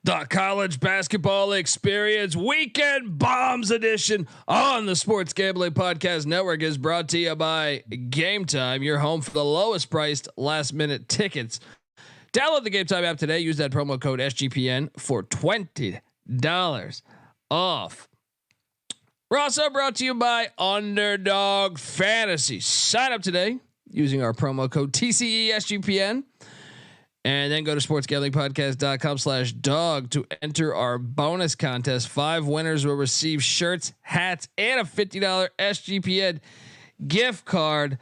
The college basketball experience weekend bombs edition on the Sports Gambling Podcast Network is brought to you by Game Time, your home for the lowest priced last minute tickets. Download the Game Time app today. Use that promo code SGPN for $20 off. We're also brought to you by Underdog Fantasy. Sign up today using our promo code TCESGPN. And then go to sportsgamblingpodcast.com/dog to enter our bonus contest. 5 winners will receive shirts, hats, and a $50 SGPN gift card.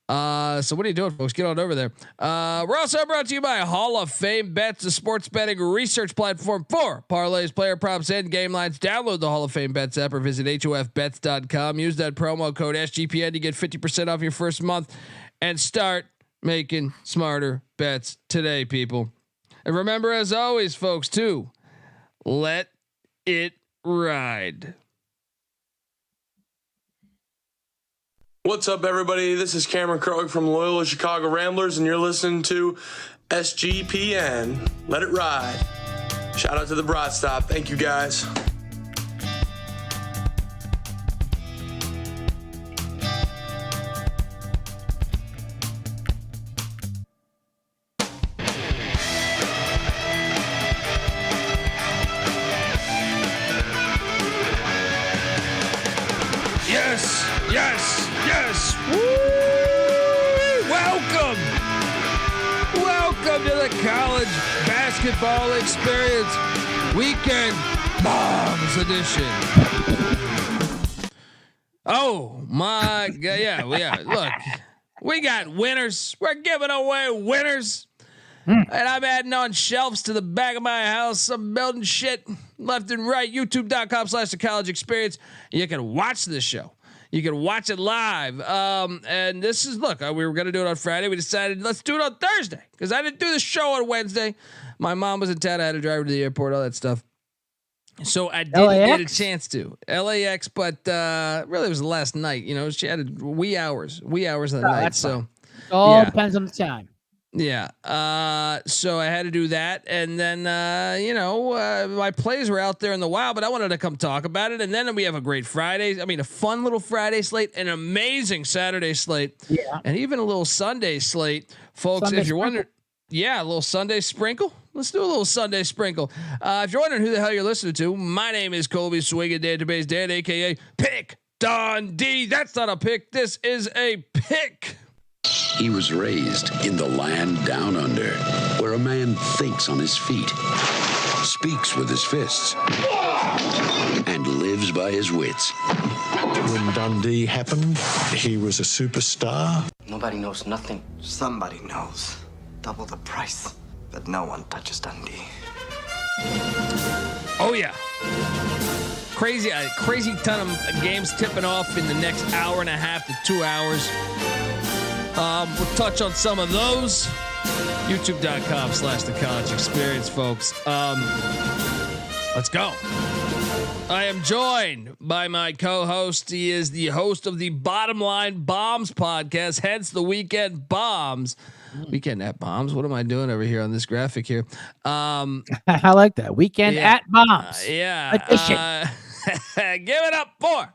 So what are you doing, folks? Get on over there. We're also brought to you by Hall of Fame Bets, the sports betting research platform for parlays, player props, and game lines. Download the Hall of Fame Bets app or visit HOFBets.com. Use that promo code SGPN to get 50% off your first month and start making smarter bets today, people. And remember, as always, folks, to let it ride. What's up, everybody? This is Cameron Krog from Loyola Chicago Ramblers, and you're listening to SGPN. Let it ride. Shout out to the Broad Stop. Thank you, guys. Yes. Woo! Welcome to the college basketball experience weekend bombs edition. Oh my God. Yeah. Look, we got winners. We're giving away winners. And I'm adding on shelves to the back of my house. I'm building shit left and right. YouTube.com/the college experience. You can watch this show. You can watch it live. And this is, look, we were going to do it on Friday. We decided let's do it on Thursday because I didn't do the show on Wednesday. My mom was in town. I had to drive her to the airport, all that stuff. So I didn't get a chance to LAX, but really it was last night. You know, she had wee hours of the night. So it all depends on the time. Yeah. So I had to do that. And then, my plays were out there in the wild, but I wanted to come talk about it. And then we have a great Friday. I mean, a fun little Friday slate, an amazing Saturday slate, and even a little Sunday slate, folks. If you're wondering, a little Sunday sprinkle. Let's do a little Sunday sprinkle. If you're wondering who the hell you're listening to, my name is Colby Swinging Database Dan, aka Pick Dundee. That's not a pick. This is a pick. He was raised in the land down under, where a man thinks on his feet, speaks with his fists, and lives by his wits. When Dundee happened, he was a superstar. Nobody knows nothing. Somebody knows. Double the price, but no one touches Dundee. Oh yeah. Crazy ton of games tipping off in the next hour and a half to 2 hours. We'll touch on some of those. YouTube.com/the college experience, folks. Let's go. I am joined by my co-host. He is the host of the Bottom Line Bombs podcast, hence the Weekend Bombs. Weekend at Bombs. What am I doing over here on this graphic here? I like that. Weekend at Bombs. Give it up for.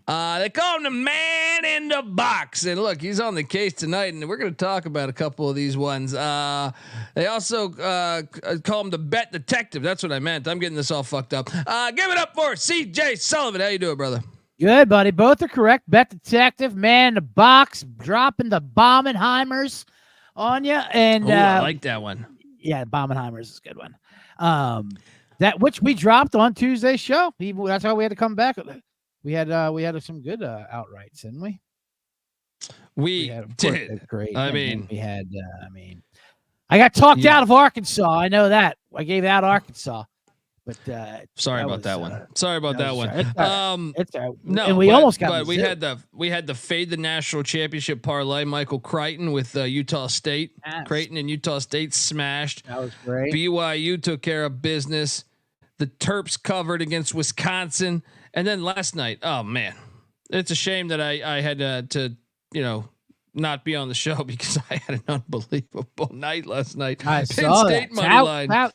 They call him the man in the box. And look, he's on the case tonight, and we're going to talk about a couple of these ones. They also call him the bet detective. That's what I meant. I'm getting this all fucked up. Give it up for CJ Sullivan. How you doing, brother? Good, buddy. Both are correct. Bet detective, man in the box, dropping the Bombenheimers on you. And I like that one. Yeah, Bombenheimers is a good one. That which we dropped on Tuesday's show. That's how we had to come back. We had some good outrights, didn't we? We did. Great. I got talked out of Arkansas. I know that. I gave out Arkansas, but sorry about that one. Sorry about that one. It's no, and we almost got. But we had the fade the national championship parlay. Michael Crichton with Utah State. Yes. Creighton and Utah State smashed. That was great. BYU took care of business. The Terps covered against Wisconsin. And then last night, oh man, it's a shame that I had to not be on the show because I had an unbelievable night last night. I Penn saw State that. money line. Out.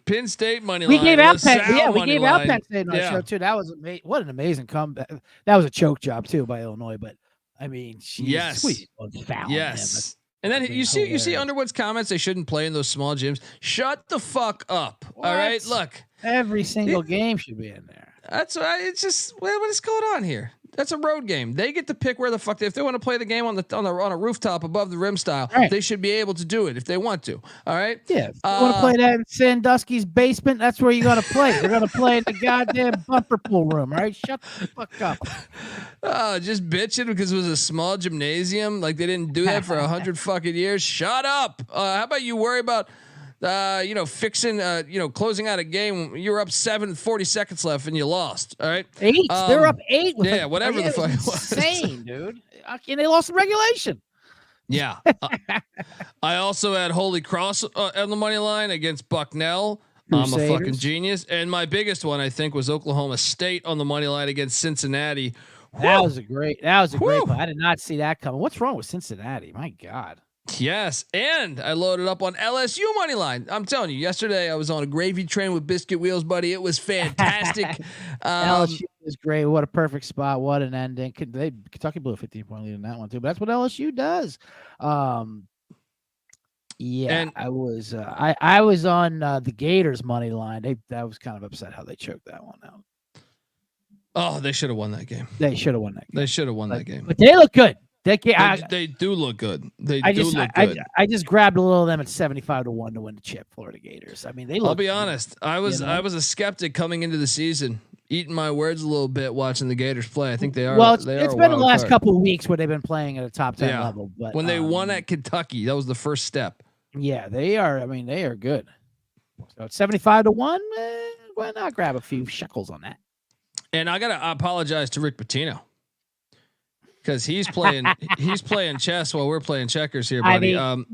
Penn State money We line. gave out LaSalle Penn. Yeah, we money gave out line. Penn State on our show too. That was what an amazing comeback. That was a choke job too by Illinois, but I mean, Yes. we found Yes. And then you see Underwood's comments. They shouldn't play in those small gyms. Shut the fuck up. What? All right. Look, every single game should be in there. that's right. It's just what is going on here? That's a road game. They get to pick where the fuck if they want to play the game on a rooftop above the rim style. Right. They should be able to do it if they want to. All right. Yeah, if you want to play that in Sandusky's basement, that's where you're gonna play. You're gonna play in the goddamn bumper pool room, all right? Shut the fuck up. Just bitching because it was a small gymnasium. Like they didn't do that for 100 fucking years. Shut up. How about you worry about, fixing, closing out a game. You were up 40 seconds left and you lost. All right. 8. They're up 8. With yeah, whatever the fuck it was. Insane, dude. And they lost in regulation. Yeah. I also had Holy Cross on the money line against Bucknell. Crusaders. I'm a fucking genius. And my biggest one, I think, was Oklahoma State on the money line against Cincinnati. That was a great play. Woo. I did not see that coming. What's wrong with Cincinnati? My God. Yes, and I loaded up on LSU money line. I'm telling you, yesterday I was on a gravy train with biscuit wheels, buddy. It was fantastic. LSU is great. What a perfect spot. What an ending. Kentucky blew a 15-point lead in that one too. But that's what LSU does. Yeah, And- I was I was on the Gators money line. I was kind of upset how they choked that one out. Oh, they should have won that game. They should have won that game. They should have won that game. But they look good. They do look good. They I do just look good. I just grabbed a little of them at 75-1 to win the chip, Florida Gators. I mean, they look. I'll be honest. I was a skeptic coming into the season, eating my words a little bit watching the Gators play. I think they are. Well, they it's are a been the wild last card. couple of weeks where they've been playing at a top 10 Yeah. level. But When they won at Kentucky, that was the first step. yeah, they are. I mean, they are good. So it's 75-1. Why not grab a few shekels on that? And I gotta apologize to Rick Pitino because he's playing chess while we're playing checkers here, buddy. I mean,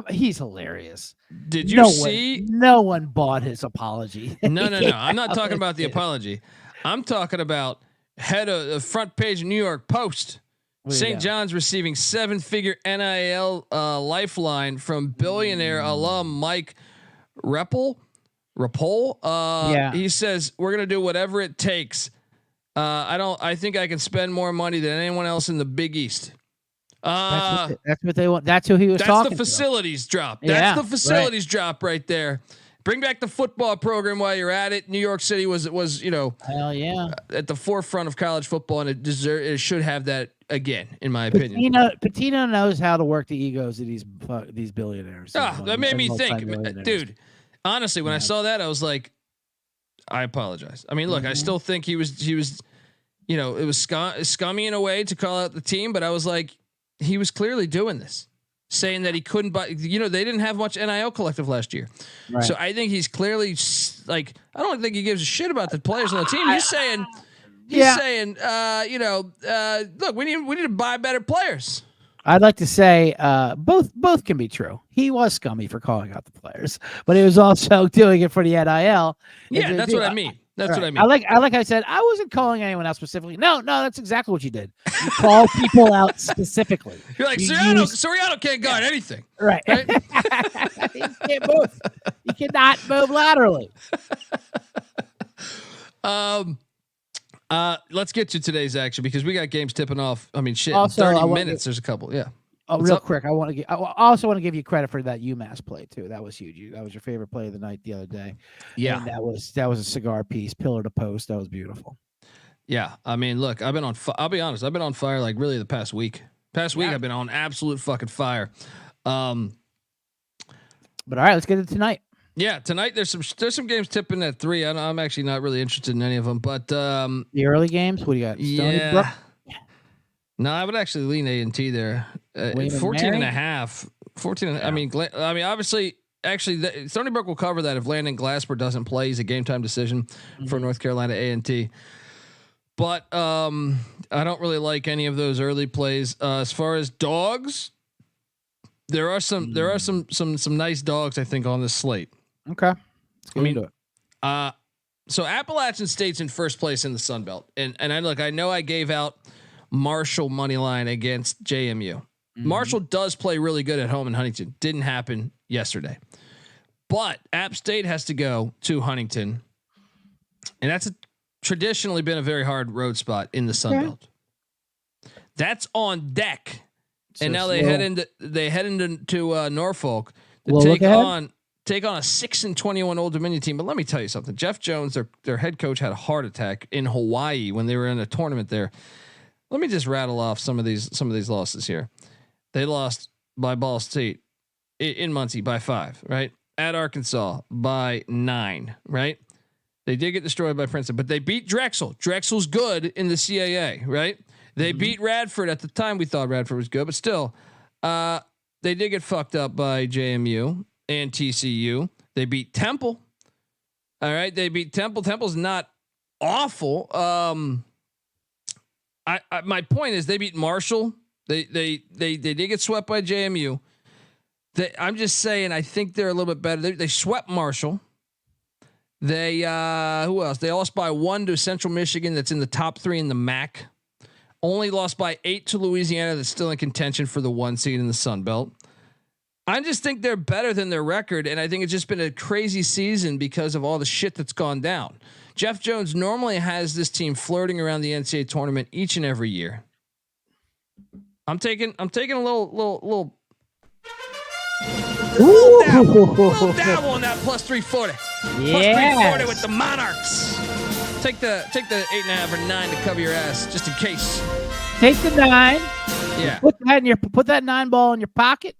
he's hilarious. Did you see? No one bought his apology. No. I'm not talking about the apology. I'm talking about head of the front page of New York Post. St. John's receiving 7-figure NIL lifeline from billionaire alum Mike Rapol. He says we're gonna do whatever it takes. I think I can spend more money than anyone else in the Big East. That's what they want. That's who he was talking That's the to. facilities drop. Yeah, That's the facilities drop right there. Bring back the football program while you're at it. New York City was Hell yeah. at the forefront of college football, and it should have that again, in my opinion. Patino knows how to work the egos of these billionaires. That made me think, dude. Honestly, when I saw that, I was like, I apologize. I mean, look, I still think he was, it was scummy in a way to call out the team, but I was like, he was clearly doing this, saying that he couldn't buy. They didn't have much NIL collective last year, Right. so I think he's clearly like, I don't think he gives a shit about the players on the team. He's saying, look, we need to buy better players. I'd like to say both can be true. He was scummy for calling out the players, but he was also doing it for the NIL. Yeah, that's what I mean. That's what I mean. I like I said, I wasn't calling anyone out specifically. No, that's exactly what you did. You call people out specifically. You're like, You Soriano can't guard anything. Right. Right? He can't move. He cannot move laterally. Let's get to today's action because we got games tipping off. I mean, shit, Also, in I 30 want minutes. There's a couple. Yeah. Oh, What's real up? quick, I also want to give you credit for that UMass play too. That was huge. That was your favorite play of the night the other day. Yeah. And that was a cigar piece, pillar to post. That was beautiful. Yeah. I mean, look, I've been on, I'll be honest. I've been on fire like really the past week. I've been on absolute fucking fire. But all right, let's get it tonight. Yeah, tonight there's some games tipping at 3. I'm actually not really interested in any of them, but The early games. What do you got? Stony yeah. Brook? No, I would actually lean A&T there. William and 14 Mary? and a half. 14 and, I mean, obviously, actually, Stony Brook will cover that if Landon Glasper doesn't play. He's a game time decision for North Carolina A&T. But I don't really like any of those early plays. As far as dogs, there are some nice dogs I think on this slate. Okay. Let's get into it. So Appalachian State's in first place in the Sun Belt, and I know I gave out Marshall money line against JMU. Marshall does play really good at home in Huntington. Didn't happen yesterday. But App State has to go to Huntington, and that's traditionally been a very hard road spot in the Sun Belt. That's on deck, and now they head into Norfolk to take on a 6-21 Old Dominion team. But let me tell you something: Jeff Jones, their head coach, had a heart attack in Hawaii when they were in a tournament there. Let me just rattle off some of these losses here. They lost by Ball State in Muncie by 5, right? At Arkansas by 9, right? They did get destroyed by Princeton, but they beat Drexel. Drexel's good in the CAA, right? They beat Radford. At the time, we thought Radford was good, but still, they did get fucked up by JMU and TCU. They beat Temple. All right, they beat Temple. Temple's not awful. My point is they beat Marshall. They did get swept by JMU. I'm just saying, I think they're a little bit better. They swept Marshall. They who else? They lost by 1 to Central Michigan, that's in the top 3 in the MAC. Only lost by 8 to Louisiana, that's still in contention for the 1 seed in the Sun Belt. I just think they're better than their record, and I think it's just been a crazy season because of all the shit that's gone down. Jeff Jones normally has this team flirting around the NCAA tournament each and every year. I'm taking a little dabble on that plus 340. Yeah. Plus 340 with the Monarchs. Take the 8.5 or 9 to cover your ass just in case. Take the 9. Yeah. Put that 9 ball in your pocket.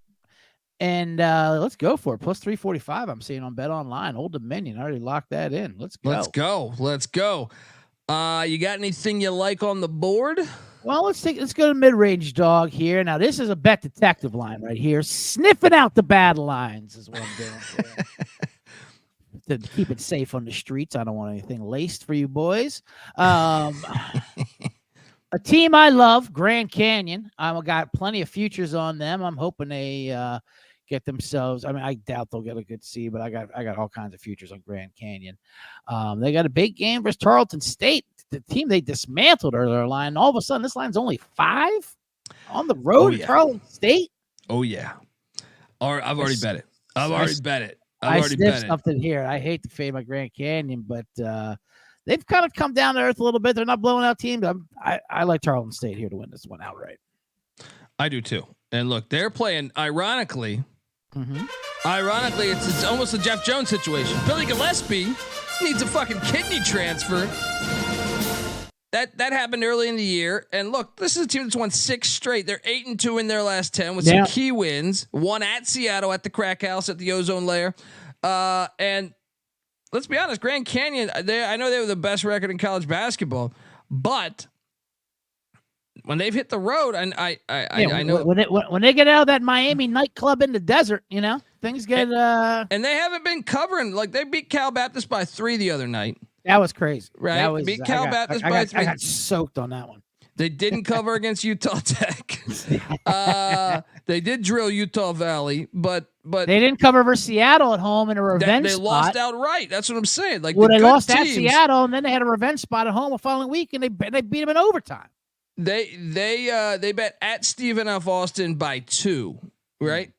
And let's go for it. Plus 345. I'm seeing on Bet Online. Old Dominion. I already locked that in. Let's go. Let's go. You got anything you like on the board? Well, let's go to mid-range dog here. Now, this is a Bet Detective line right here. Sniffing out the bad lines is what I'm doing here. To keep it safe on the streets. I don't want anything laced for you boys. A team I love, Grand Canyon. I've got plenty of futures on them. I'm hoping they get themselves. I mean, I doubt they'll get a good seed, but I got all kinds of futures on Grand Canyon. They got a big game versus Tarleton State, the team they dismantled earlier line. And all of a sudden, this line's only 5 on the road at Tarleton State. Oh yeah. I've already bet it. I've already bet it. Something here. I hate to fade my Grand Canyon, but they've kind of come down to earth a little bit. They're not blowing out teams. I like Tarleton State here to win this one outright. I do too. And look, they're playing. Ironically, it's almost a Jeff Jones situation. Billy Gillespie needs a fucking kidney transfer. That happened early in the year. And look, this is a team that's won 6 straight. They're 8-2 in their last 10 with some key wins. One at Seattle at the Crack House at the Ozone Layer. And let's be honest, Grand Canyon, I know they were the best record in college basketball, but when they've hit the road, and I know when they get out of that Miami nightclub in the desert, things get and they haven't been covering. Like, they beat Cal Baptist by 3 the other night. That was crazy. Right? Beat Cal Baptist by 3. I got soaked on that one. They didn't cover against Utah Tech. They did drill Utah Valley, but they didn't cover versus Seattle at home in a revenge spot. They lost outright. That's what I'm saying. Like, they lost at Seattle, and then they had a revenge spot at home the following week, and they beat them in overtime. They bet at Stephen F. Austin by 2, right?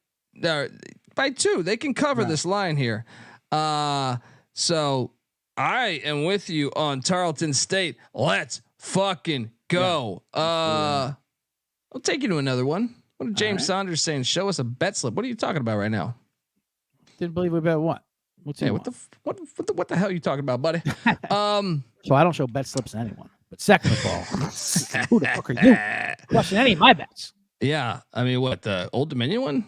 By 2, they can cover this line here. So I am with you on Tarleton State. Let's fucking go. I'll take you to another one. What did James Saunders saying? Show us a bet slip. What are you talking about right now? Didn't believe we bet what? What the hell are you talking about, buddy? So I don't show bet slips to anyone. But second of all, who the fuck are you? Question any of my bets? Yeah, I mean, what, the Old Dominion one?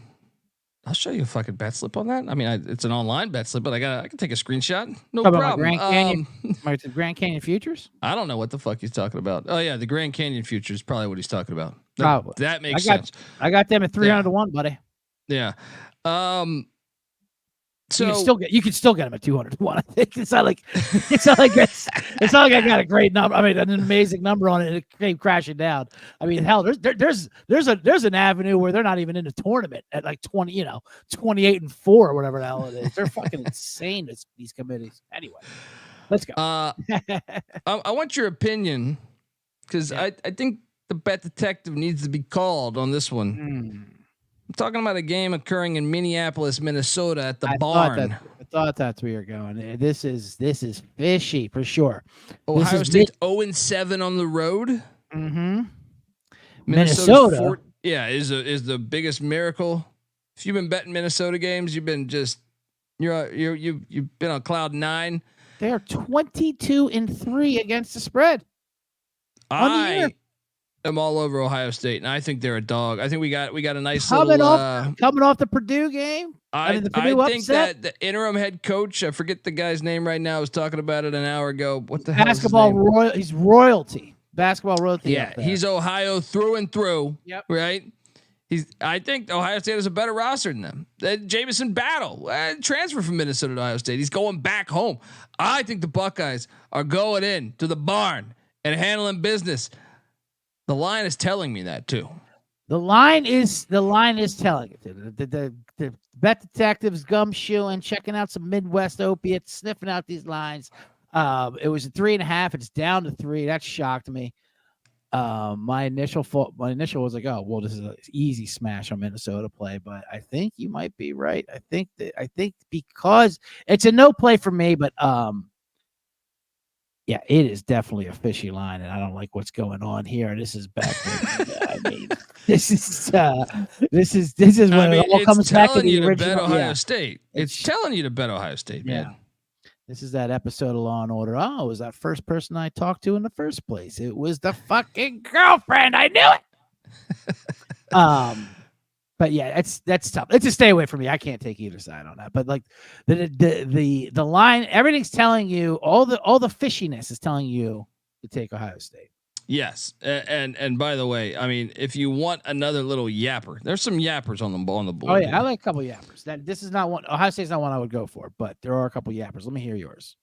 I'll show you a fucking bet slip on that. I mean, it's an online bet slip, but I can take a screenshot. No problem. Grand Canyon, the Grand Canyon futures. I don't know what the fuck he's talking about. Oh yeah, the Grand Canyon futures is probably what he's talking about. Probably. That makes sense. I got them at 300 to 1, buddy. Yeah. So you can still get them at 200 to 1. I think it's not like I got a great number. I mean, an amazing number on it. And it came crashing down. I mean, hell, there's an avenue where they're not even in the tournament at like 28-4 or whatever the hell it is. They're fucking insane. These committees. Anyway, let's go. I want your opinion because I think the bet detective needs to be called on this one. I'm talking about a game occurring in Minneapolis, Minnesota, at the I barn. thought that's where you're going. This is fishy for sure. Ohio State's 0-7 on the road. Mm-hmm. Minnesota. Is the biggest miracle. If you've been betting Minnesota games, you've been you've been on cloud 9. They are 22-3 against the spread. I am all over Ohio State, and I think they're a dog. I think we got a nice coming off the Purdue game. I think that the interim head coach, I forget the guy's name right now, was talking about it an hour ago. What the hell? He's royalty. Basketball royalty. Yeah, he's Ohio through and through. Yep. Right. I think Ohio State has a better roster than them. Jamison Battle transfer from Minnesota to Ohio State. He's going back home. I think the Buckeyes are going in to the barn and handling business. The line is telling me that too. The line is telling it. The bet detectives gumshoeing, checking out some Midwest opiates, sniffing out these lines. It was a 3.5. It's down to 3. That shocked me. My initial was like, oh, well, this is an easy smash on Minnesota play, but I think you might be right. I think because it's a no play for me, but yeah, it is definitely a fishy line, and I don't like what's going on here. This is back. I mean, this is when it all comes back to the original. Bet Ohio State. It's telling you to bet Ohio State, man. Yeah. This is that episode of Law and Order. Oh, it was that first person I talked to in the first place. It was the fucking girlfriend. I knew it. But yeah, that's tough. It's a stay away from me. I can't take either side on that. But like the line, everything's telling you, all the fishiness is telling you to take Ohio State. Yes, and by the way, I mean, if you want another little yapper, there's some yappers on the board. Oh yeah, I like a couple yappers. This is not one. Ohio State's not one I would go for, but there are a couple yappers. Let me hear yours.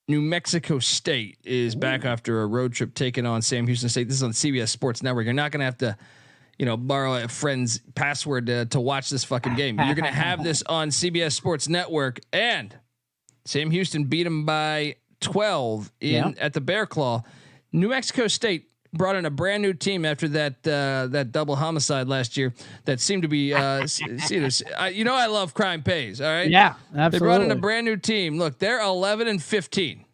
New Mexico State is back after a road trip taking on Sam Houston State. This is on CBS Sports Network. You're not going to have to, borrow a friend's password to watch this fucking game. You're going to have this on CBS Sports Network, and Sam Houston beat them by 12 at the Bear Claw. New Mexico State brought in a brand new team after that double homicide last year that seemed to be I love crime pays. All right. Yeah, absolutely. They brought in a brand new team. Look, they're 11-15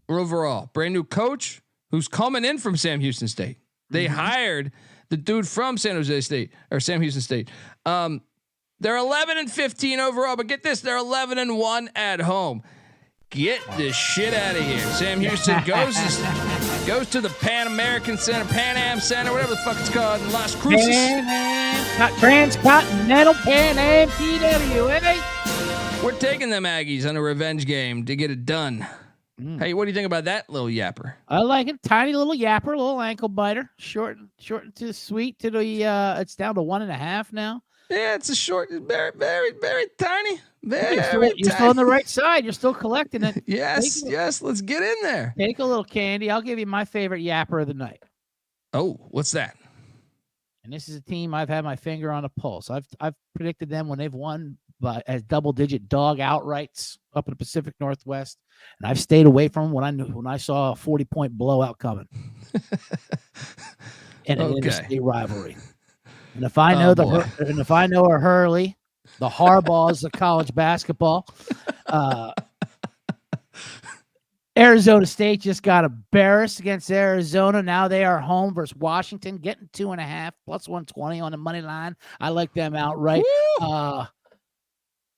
overall. Brand new coach who's coming in from Sam Houston State. They hired the dude from San Jose State or Sam Houston State. They're 11-15 overall, but get this, they're 11-1 at home. Get this shit out of here. Sam Houston goes to the Pan American Center, Pan Am Center, whatever the fuck it's called, in Las Cruces. Transcontinental Pan Am TWA. We're taking them Aggies on a revenge game to get it done. Hey, what do you think about that little yapper? I like it. Tiny little yapper, little ankle biter. Short to sweet to the. It's down to 1.5 now. Yeah, it's a short, very, very, very tiny. You're still on the right side. You're still collecting it. Yes. Let's get in there. Take a little candy. I'll give you my favorite yapper of the night. Oh, what's that? And this is a team I've had my finger on a pulse. I've predicted them when they've won as double-digit dog outrights up in the Pacific Northwest, and I've stayed away from them when I saw a 40-point blowout coming in an interstate rivalry. And if I know a Hurley, the Harbaughs of college basketball, Arizona State just got embarrassed against Arizona. Now they are home versus Washington, getting 2.5 plus 120 on the money line. I like them outright.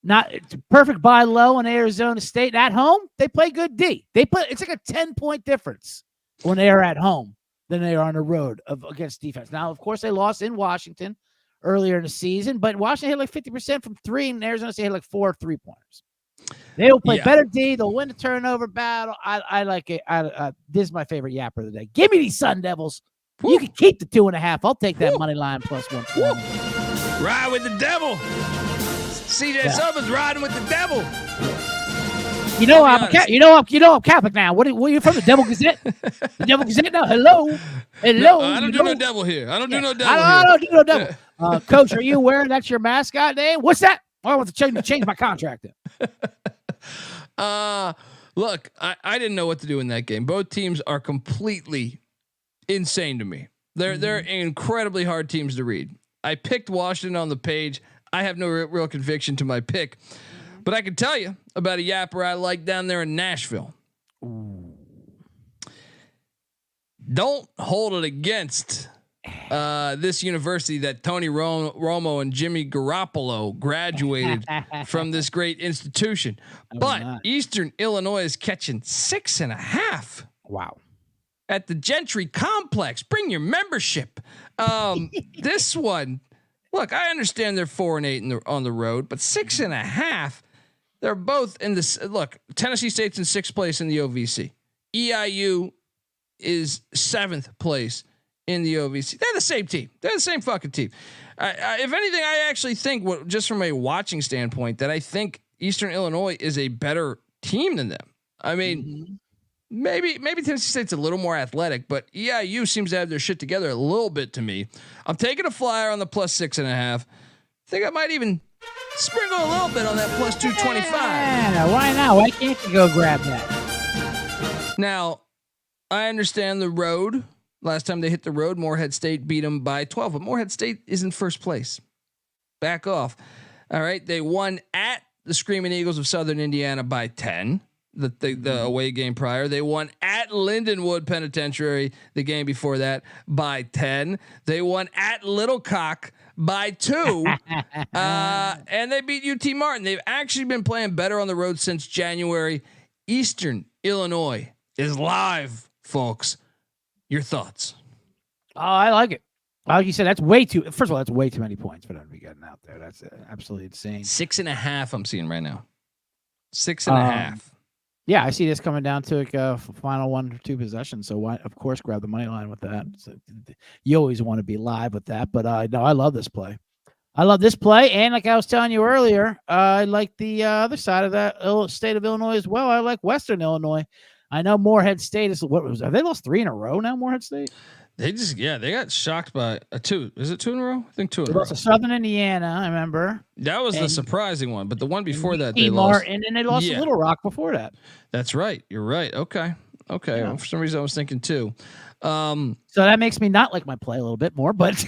Not perfect buy low on Arizona State at home. They play good D. It's like a 10-point difference when they are at home than they are on the road against defense. Now, of course, they lost in Washington earlier in the season, but Washington hit like 50% from 3, and Arizona State hit like 4 3-pointers. They will play better D. They'll win the turnover battle. I like it. This is my favorite yapper of the day. Give me these Sun Devils. Woo. You can keep the 2.5. I'll take that money line plus 120. Ride with the devil. CJ Summers riding with the devil. I'm Catholic now. What are you from? The Devil Gazette? The Devil Gazette? No, hello. No, I don't do no devil here. I don't do no devil. Coach, are you aware that's your mascot name? What's that? I want to change my contract. Look, I didn't know what to do in that game. Both teams are completely insane to me. They're incredibly hard teams to read. I picked Washington on the page. I have no real conviction to my pick, but I can tell you about a yapper I like down there in Nashville. Ooh. Don't hold it against this university that Tony Romo and Jimmy Garoppolo graduated from this great institution. But Eastern Illinois is catching 6.5. Wow. At the Gentry Complex. Bring your membership. This one, look, I understand they're 4-8 on the road, but 6.5. They're both in this. Look, Tennessee State's in 6th place in the OVC. EIU is 7th place in the OVC. They're the same team. They're the same fucking team. If anything, I actually think, just from a watching standpoint, that I think Eastern Illinois is a better team than them. I mean, maybe Tennessee State's a little more athletic, but EIU seems to have their shit together a little bit to me. I'm taking a flyer on the +6.5. I think I might even sprinkle a little bit on that +225. Yeah, why not? Why can't you go grab that? Now, I understand the road. Last time they hit the road, Morehead State beat them by 12, but Morehead State is in first place. Back off. All right. They won at the Screaming Eagles of Southern Indiana by 10, the away game prior. They won at Lindenwood Penitentiary the game before that by 10. They won at Littlecock by 2. And they beat UT Martin. They've actually been playing better on the road since January. Eastern Illinois is live, folks. Your thoughts? Oh, I like it. Like you said, that's way too. First of all, that's way too many points for them to be getting out there. That's absolutely insane. 6.5. I'm seeing right now. 6.5. Yeah, I see this coming down to like a final 1 or 2 possessions. So why, of course, grab the money line with that. So you always want to be live with that, but no, I love this play. I love this play, and like I was telling you earlier, I like the other side of that state of Illinois as well. I like Western Illinois. I know Morehead State is have they lost 3 in a row now? Morehead State? They got shocked by a 2. Is it 2 in a row? I think 2 in a row. Southern Indiana, I remember. That was the surprising one, but the one before that they lost, and then they lost to Little Rock before that. That's right. You're right. Okay. Yeah. Well, for some reason I was thinking 2. So that makes me not like my play a little bit more, but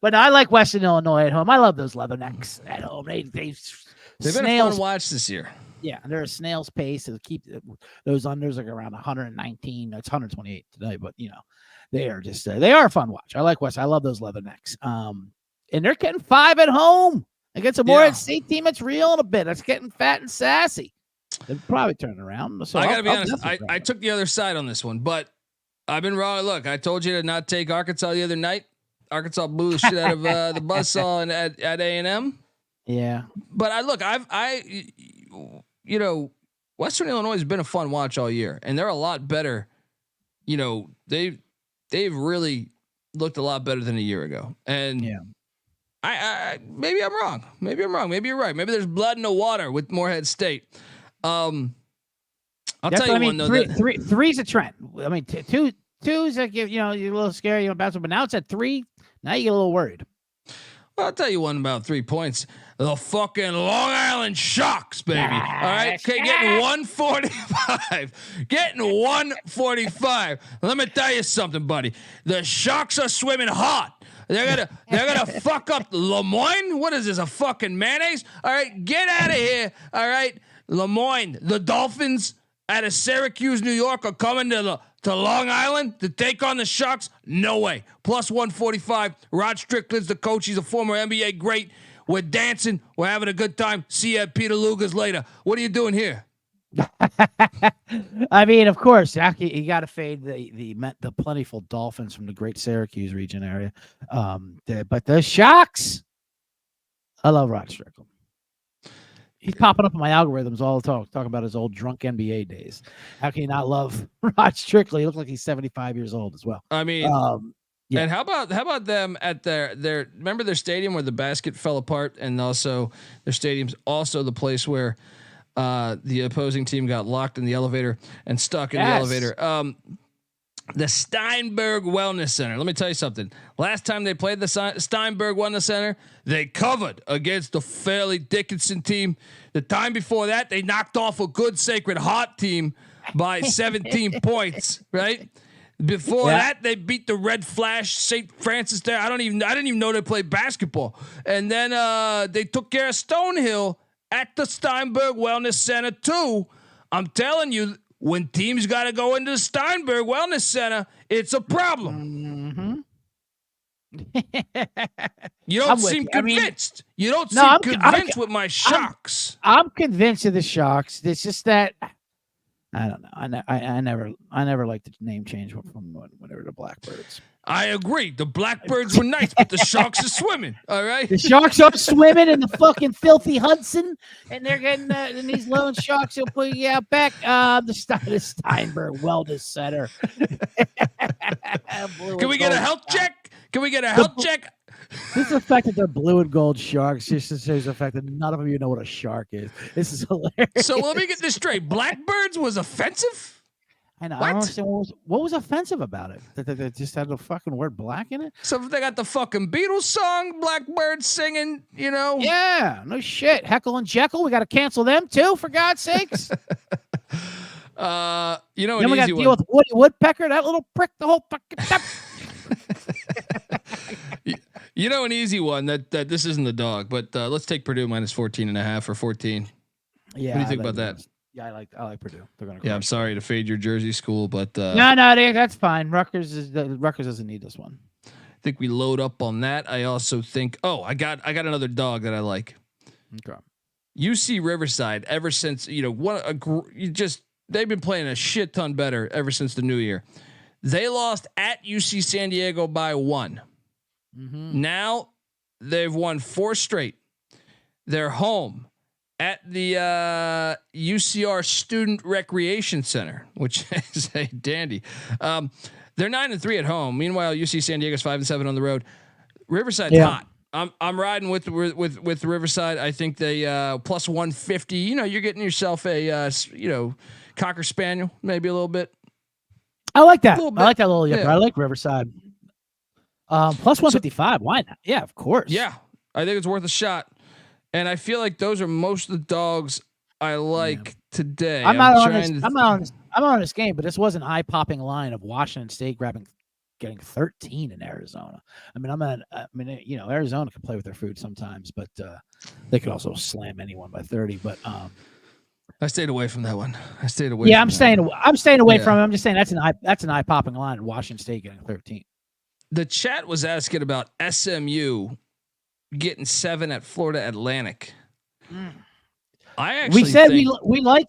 but I like Western Illinois at home. I love those Leathernecks at home. They've been a fun watch this year. Yeah, they're a snail's pace to keep those unders like around 119. It's 128 today, but they are just they are a fun watch. I like West. I love those Leathernecks. And they're getting 5 at home against a Morehead State team that's reeling a bit. That's getting fat and sassy. They'll probably turn around. So I gotta be honest. I took the other side on this one, but I've been wrong. Look, I told you to not take Arkansas the other night. Arkansas blew the shit out of the buzzsaw at A&M. Yeah, but Western Illinois has been a fun watch all year, and they're a lot better. They've really looked a lot better than a year ago. And I maybe I'm wrong. Maybe I'm wrong. Maybe you're right. Maybe there's blood in the water with Morehead State. I'll tell you one though. Three's a trend. I mean, two's like you're a little scary, but now it's at 3. Now you get a little worried. Well, I'll tell you one about 3 points. The fucking Long Island Sharks, baby. All right. Okay, getting 145. Getting 145. Let me tell you something, buddy. The Sharks are swimming hot. They're gonna fuck up Lemoyne. What is this? A fucking mayonnaise? All right, get out of here. All right, Lemoyne. The Dolphins out of Syracuse, New York, are coming to Long Island to take on the Sharks. No way. +145. Rod Strickland's the coach. He's a former NBA great. We're dancing. We're having a good time. See you at Peter Luger's later. What are you doing here? I mean, of course, you got to fade the plentiful Dolphins from the great Syracuse region area. But the Sharks, I love Rod Strickland. He's popping up in my algorithms all the time, talking about his old drunk NBA days. How can you not love Rod Strickland? He looks like he's 75 years old as well. I mean, yeah. And how about them at their remember their stadium where the basket fell apart, and also their stadium's also the place where the opposing team got locked in the elevator and stuck in the elevator. The Steinberg Wellness Center. Let me tell you something. Last time they played the Steinberg Wellness Center, they covered against the Fairleigh Dickinson team. The time before that, they knocked off a good Sacred Heart team by 17 points, right? Before that, they beat the Red Flash, St. Francis there. I didn't even know they played basketball. And then they took care of Stonehill at the Steinberg Wellness Center too. I'm telling you, when teams got to go into the Steinberg Wellness Center, it's a problem. You don't seem convinced. You don't seem convinced with my Sharks. I'm convinced of the Sharks. It's just that I don't know. I never liked the name change from whatever the Blackbirds. I agree. The Blackbirds were nice, but the Sharks are swimming. All right. The Sharks are swimming in the fucking filthy Hudson, and they're getting and these lone Sharks will put you out back. The Steinberg Wellness Center. Can we get a health check? Can we get a health check? This is the fact that they're blue and gold sharks. Just shows the fact that none of you know what a shark is. This is hilarious. So let me get this straight. Blackbirds was offensive? I know. I don't understand what was offensive about it. That they just had the fucking word black in it. So they got the fucking Beatles song, Blackbird singing, you know. Yeah, no shit. Heckle and Jekyll, we got to cancel them too, for God's sakes. You know, then we got to deal with Woody Woodpecker, that little prick, the whole fucking. You know, an easy one that this isn't the dog, but let's take Purdue minus 14.5 or 14. Yeah. What do you think about that? Yeah, I like Purdue. They're gonna. Yeah, I'm sorry to fade your Jersey school, but no, that's fine. Rutgers doesn't need this one. I think we load up on that. I also think. Oh, I got another dog that I like. Okay. UC Riverside. Ever since they've been playing a shit ton better ever since the new year. They lost at UC San Diego by 1. Mm-hmm. Now they've won 4 straight. They're home at the UCR Student Recreation Center, which is a dandy. They're 9-3 at home. Meanwhile, UC San Diego's 5-7 on the road. Riverside's hot. I'm riding with Riverside. I think they plus 150. You know, you're getting yourself a Cocker Spaniel, maybe a little bit. I like that. I like that little. Yeah. I like Riverside. Plus 155. Why not? Yeah, of course. Yeah, I think it's worth a shot. And I feel like those are most of the dogs I like today. I'm not on this game, but this was an eye-popping line of Washington State getting 13 in Arizona. I mean, Arizona can play with their food sometimes, but they could also slam anyone by 30. But I stayed away from that one. I'm staying away from it. I'm just saying that's an eye-popping line. Washington State getting 13. The chat was asking about SMU getting 7 at Florida Atlantic. I actually we like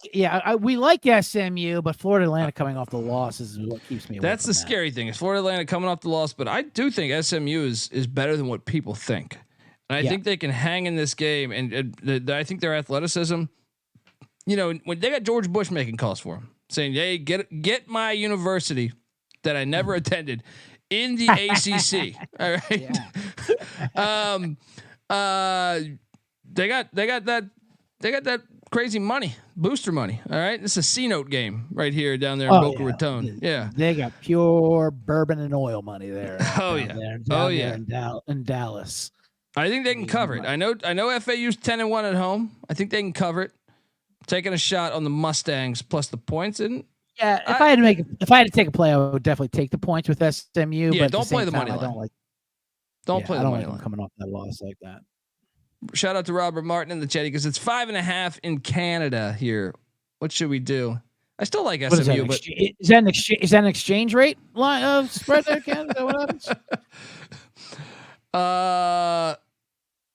SMU, but Florida Atlantic coming off the loss is what keeps me away. That's the scary thing. Is Florida Atlantic coming off the loss, but I do think SMU is better than what people think, and I think they can hang in this game. And I think their athleticism. You know, when they got George Bush making calls for them, saying, "Hey, get my university that I never attended in the ACC." All right. They got that crazy money, booster money. All right. It's a C-note game right here down there in Boca Raton. Yeah. They got pure bourbon and oil money there. In Dallas. I think they can cover it. I know FAU's 10-1 at home. I think they can cover it. Taking a shot on the Mustangs plus the points. And yeah, if I had to take a play, I would definitely take the points with SMU. Yeah, but don't play the money line. Don't play the money line. Coming off that loss like that. Shout out to Robert Martin in the chat because it's 5.5 in Canada here. What should we do? I still like SMU, but is that an exchange rate line spread there, Canada? What happens?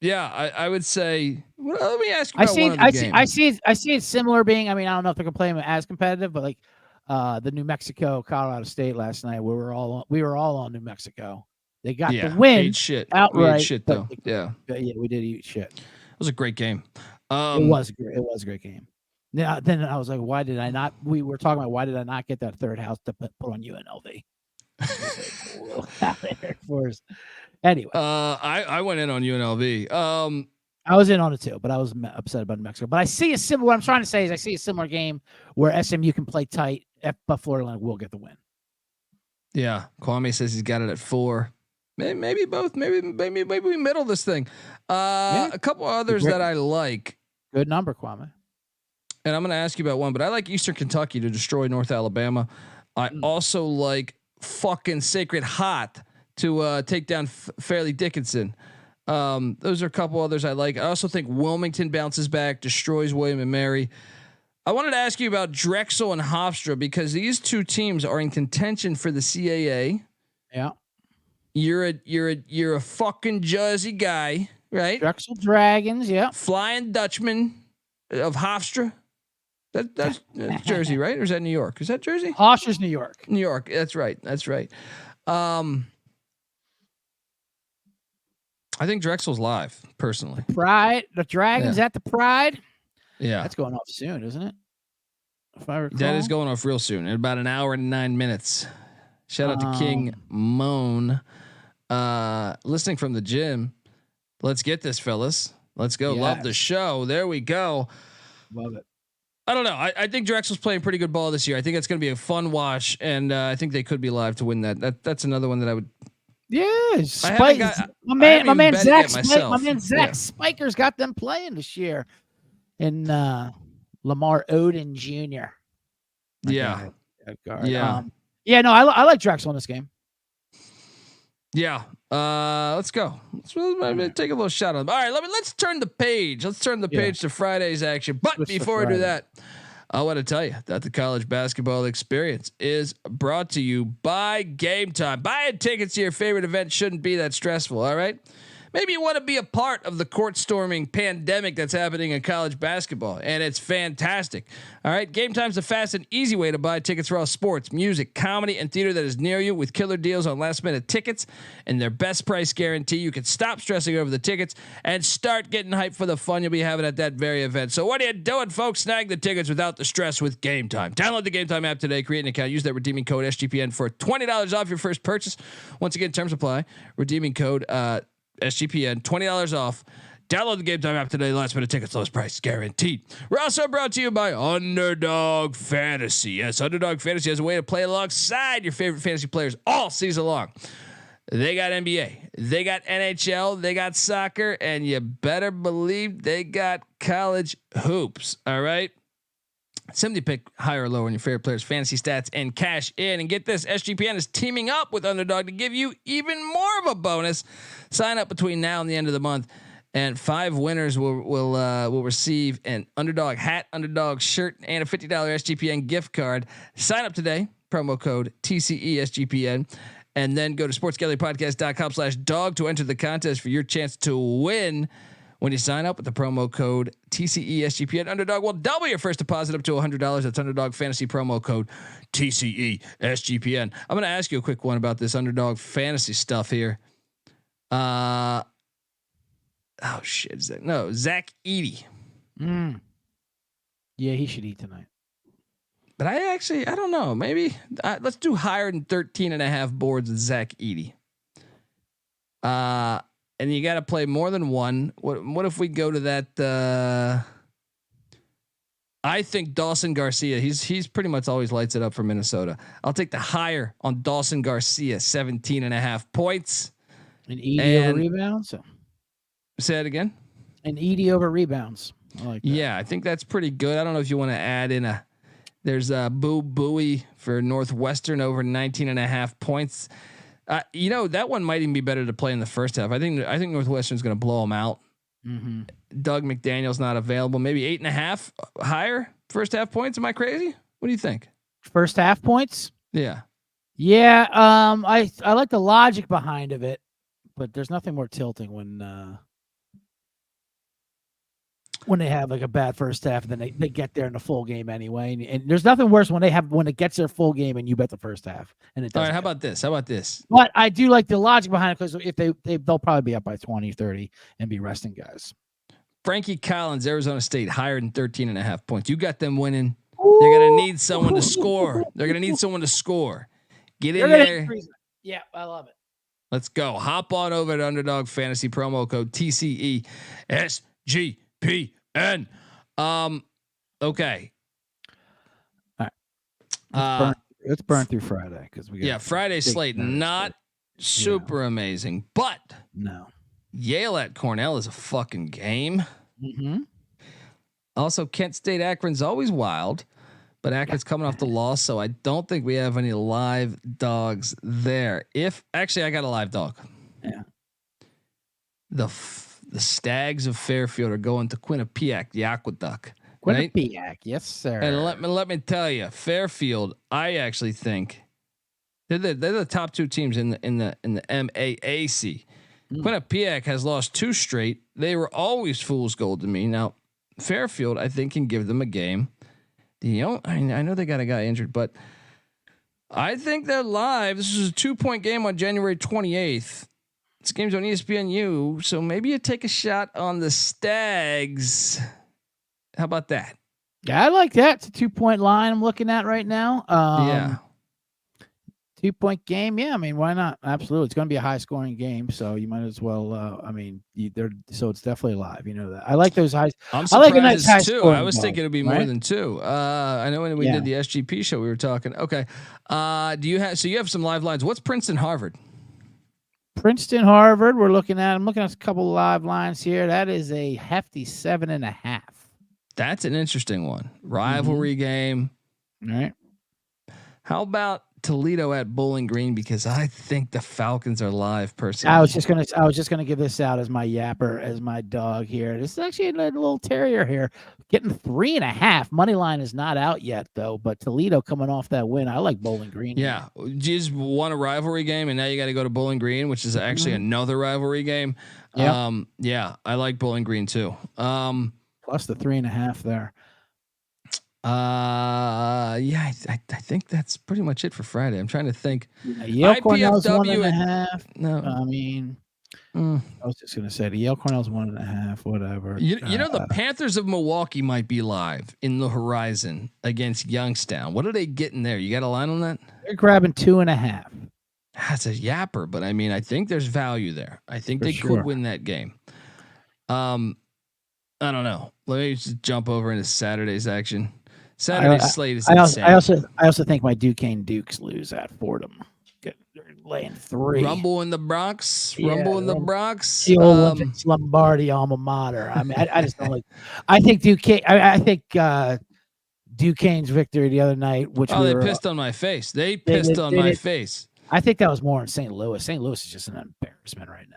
Yeah, I would say. Well, let me ask you about I see it similar being. I mean, I don't know if they're gonna play them as competitive, but like the New Mexico Colorado State last night, we were all on New Mexico. They got the win outright. We ate shit though. Yeah, we did eat shit. It was a great game. It was a great game. Yeah. Then I was like, why did I not? We were talking about why did I not get that third house to put on UNLV? Anyway, I went in on UNLV. I was in on it too, but I was upset about New Mexico. But I see a similar. What I'm trying to say is, I see a similar game where SMU can play tight, but Florida Atlantic will get the win. Yeah, Kwame says he's got it at 4. Maybe both. Maybe we middle this thing. A couple others that I like. Good number, Kwame. And I'm going to ask you about one, but I like Eastern Kentucky to destroy North Alabama. I also like fucking Sacred Hot to take down Fairleigh Dickinson. Those are a couple others I like. I also think Wilmington bounces back, destroys William and Mary. I wanted to ask you about Drexel and Hofstra because these two teams are in contention for the CAA. Yeah. You're a fucking Jersey guy, right? Drexel Dragons, yeah. Flying Dutchman of Hofstra. That's Jersey, right? Or is that New York? Is that Jersey? Hofstra's New York. New York. That's right. I think Drexel's live, personally. Pride, the Dragons at the Pride. Yeah. That's going off soon, isn't it? If I recall. That is going off real soon in about an hour and 9 minutes. Shout out to King Moan. Listening from the gym. Let's get this, fellas. Let's go. Yes. Love the show. There we go. Love it. I don't know. I think Drexel's playing pretty good ball this year. I think it's going to be a fun watch, and I think they could be live to win that. That's another one that I would. Yes, my man Zach Spiker's got them playing this year, and Lamar Odin Jr. Yeah. Yeah. No, I like Drexel in this game. Yeah. Let's go. Let's take a little shot on them. All right, let's turn the page. Let's turn the page to Friday's action. But before we do that, I want to tell you that the college basketball experience is brought to you by Game Time. Buying tickets to your favorite event shouldn't be that stressful. All right. Maybe you want to be a part of the court storming pandemic that's happening in college basketball, and it's fantastic. All right. Game Time's the fast and easy way to buy tickets for all sports, music, comedy, and theater that is near you with killer deals on last minute tickets and their best price guarantee. You can stop stressing over the tickets and start getting hyped for the fun you'll be having at that very event. So what are you doing, folks? Snag the tickets without the stress with Game Time. Download the Game Time app today, create an account, use that redeeming code SGPN for $20 off your first purchase. Once again, terms apply. Redeeming code, SGPN, $20 off. Download the Game Time app today. Last minute tickets, lowest price guaranteed. We're also brought to you by Underdog Fantasy. Yes, Underdog Fantasy has a way to play alongside your favorite fantasy players all season long. They got NBA, they got NHL, they got soccer, and you better believe they got college hoops. All right. Simply pick higher or lower on your favorite players' fantasy stats and cash in. And get this, SGPN is teaming up with Underdog to give you even more of a bonus. Sign up between now and the end of the month, and 5 winners will receive an Underdog hat, Underdog shirt, and a $50 SGPN gift card. Sign up today. Promo code TCESGPN. And then go to sportsgallerypodcast.com/dog to enter the contest for your chance to win. When you sign up with the promo code TCESGPN, Underdog will double your first deposit up to $100. That's Underdog Fantasy promo code TCESGPN. I'm going to ask you a quick one about this Underdog Fantasy stuff here. Zach Edey. Yeah, he should eat tonight. But I don't know. Maybe let's do higher than 13.5 boards with Zach Edey. And you got to play more than one. What if we go to that? I think Dawson Garcia. He's pretty much always lights it up for Minnesota. I'll take the higher on Dawson Garcia, 17.5 points. An Edey over rebounds. Say it again. An Edey over rebounds. I like that. Yeah, I think that's pretty good. I don't know if you want to add in there's a Boo Buie for Northwestern over 19.5 points. That one might even be better to play in the first half. I think Northwestern's going to blow them out. Mm-hmm. Doug McDaniel's not available. Maybe 8.5 higher first half points. Am I crazy? What do you think? First half points? Yeah. Yeah. I like the logic behind of it, but there's nothing more tilting when they have like a bad first half and then they get there in the full game anyway. And there's nothing worse when it gets their full game and you bet the first half and it doesn't. All right. How about this? But I do like the logic behind it because if they'll probably be up by 20, 30 and be resting guys. Frankie Collins, Arizona State, higher than 13.5 points. You got them winning. They're going to need someone to score. Get in there. Yeah, I love it. Let's go. Hop on over to Underdog Fantasy promo code TCESGPN. Okay. All right. Let's burn through Friday because we got Friday slate not super amazing, but no. Yale at Cornell is a fucking game. Mm-hmm. Also, Kent State Akron's always wild. but Akron's coming off the loss, so I don't think we have any live dogs there. I got a live dog. Yeah. The Stags of Fairfield are going to Quinnipiac, the Aqueduct. Quinnipiac, Right? yes, sir. And let me tell you, Fairfield, I actually think they're the top two teams in the MAAC. Quinnipiac has lost 2 straight. They were always fool's gold to me. Now, Fairfield, I think, can give them a game. I know they got a guy injured, but I think they're live. This is a 2-point game on January 28th. This game's on ESPNU, so maybe you take a shot on the Stags. How about that? Yeah, I like that. It's a 2-point line I'm looking at right now. Yeah. 2-point game. Yeah, I mean, why not? Absolutely. It's going to be a high-scoring game, so you might as well. So it's definitely live. You know that. I like those highs. I'm I like a surprised nice too. high-scoring I was ball, thinking it'd be right? more than 2. I know when we did the SGP show, we were talking. Okay. Do you have some live lines? What's Princeton Harvard? Princeton Harvard. I'm looking at a couple of live lines here. That is a hefty 7.5. That's an interesting one. Rivalry game. All right. How about Toledo at Bowling Green? Because I think the Falcons are live. Personally, I was just gonna give this out as my yapper, as my dog here. This is actually a little terrier here, getting 3.5. Money line is not out yet though, but Toledo coming off that win. I like Bowling Green. Yeah, you just won a rivalry game, and now you got to go to Bowling Green, which is actually another rivalry game. Yep. Yeah, I like Bowling Green too. Plus the 3.5 there. I think that's pretty much it for Friday. I'm trying to think. Yale Cornell's IPFW 1.5. No, I mean, I was just gonna say the Yale Cornell's 1.5. Whatever. you know the Panthers of Milwaukee might be live in the horizon against Youngstown. What are they getting there? You got a line on that? They're grabbing 2.5. That's a yapper, but I mean, I think there's value there. I think they could win that game. I don't know. Let me just jump over into Saturday's action. Saturday's slate is insane. I also think my Duquesne Dukes lose at Fordham. They're laying 3. Rumble in the Bronx. Rumble in the Bronx. The old Vince Lombardi alma mater. I mean, I just don't like. I think Duquesne. I think Duquesne's victory the other night, which they pissed on my face. They pissed on my face. I think that was more in St. Louis. St. Louis is just an embarrassment right now.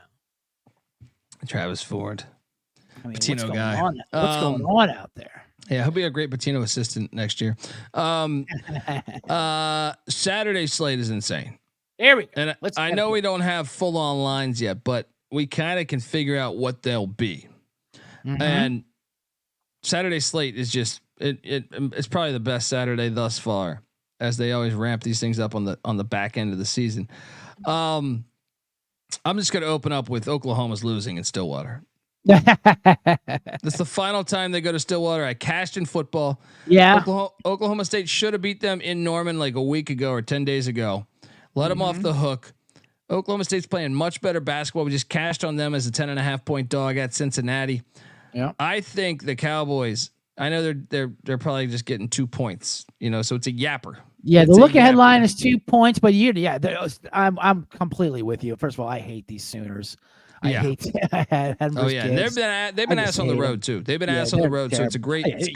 Travis Ford, I mean, Patino guy. What's going on out there? Yeah, he'll be a great Patino assistant next year. Saturday slate is insane. Here we go. And I know we don't have full on lines yet, but we kind of can figure out what they'll be. And Saturday slate is just it's probably the best Saturday thus far, as they always ramp these things up on the back end of the season. I'm just going to open up with Oklahoma's losing in Stillwater. That's the final time they go to Stillwater. I cashed in football. Yeah. Oklahoma State should have beat them in Norman like a week ago or 10 days ago. Let them off the hook. Oklahoma State's playing much better basketball. We just cashed on them as a 10.5 point dog at Cincinnati. Yeah. I think the Cowboys, I know they're probably just getting 2 points, so it's a yapper. Yeah, the look ahead line is 2 points, but I'm completely with you. First of all, I hate these Sooners. I hate. They've been ass on the road too. They've been ass on the road, so it's a great fade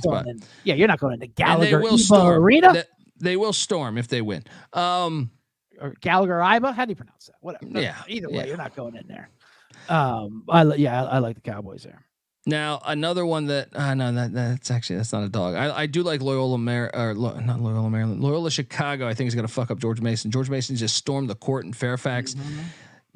spot. You're not going into Gallagher Arena. They will storm if they win. Or Gallagher Iba. How do you pronounce that? Whatever. Either way, you're not going in there. I like the Cowboys there. Now another one that that's not a dog. I do like Loyola not Loyola Maryland. Loyola Chicago. I think is going to fuck up George Mason. George Mason just stormed the court in Fairfax.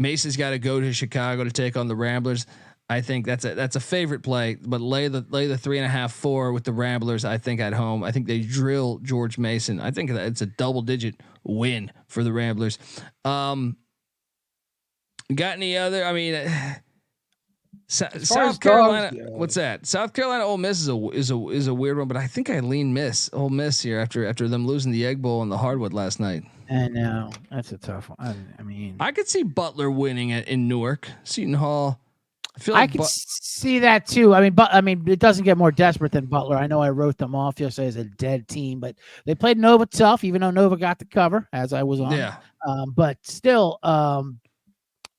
Mason's got to go to Chicago to take on the Ramblers. I think that's a favorite play, but lay the 3.5, 4 with the Ramblers. I think at home. I think they drill George Mason. I think that it's a double-digit win for the Ramblers. Got any other? I mean, South Carolina. What's that? South Carolina Ole Miss is a weird one, but I think I lean Ole Miss here after them losing the Egg Bowl and the Hardwood last night. I know that's a tough one. I mean, I could see Butler winning in Newark, Seton Hall. I could see that too. I mean, it doesn't get more desperate than Butler. I know I wrote them off yesterday as a dead team, but they played Nova tough, even though Nova got the cover as I was on. Yeah. But still, and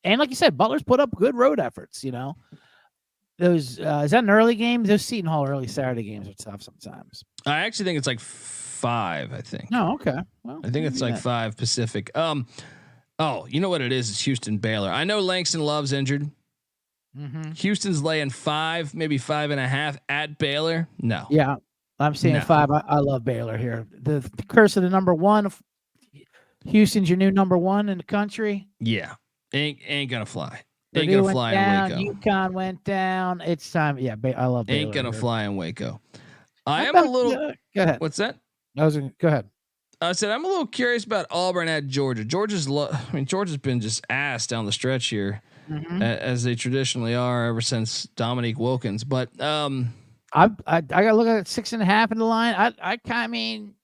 like you said, Butler's put up good road efforts. those is that an early game? Those Seton Hall early Saturday games are tough sometimes. I actually think it's like 5. I think. No, okay. Well, I think it's like 5 Pacific. Oh, you know what it is? It's Houston Baylor. I know Langston Love's injured. Mm-hmm. Houston's laying 5, maybe 5.5 at Baylor. No. Yeah, I'm saying 5. I love Baylor here. The curse of the number 1. Houston's your new number 1 in the country. Yeah, ain't gonna fly. Purdue Ain't gonna went fly down, in Waco. UConn went down. It's time. Yeah, I love Baylor. Ain't gonna here. fly in Waco. I How am a about- little. Go ahead. What's that? Go ahead. I said I'm a little curious about Auburn at Georgia. Georgia's been just ass down the stretch here, as they traditionally are ever since Dominique Wilkins. But I gotta look at 6.5 in the line. I mean,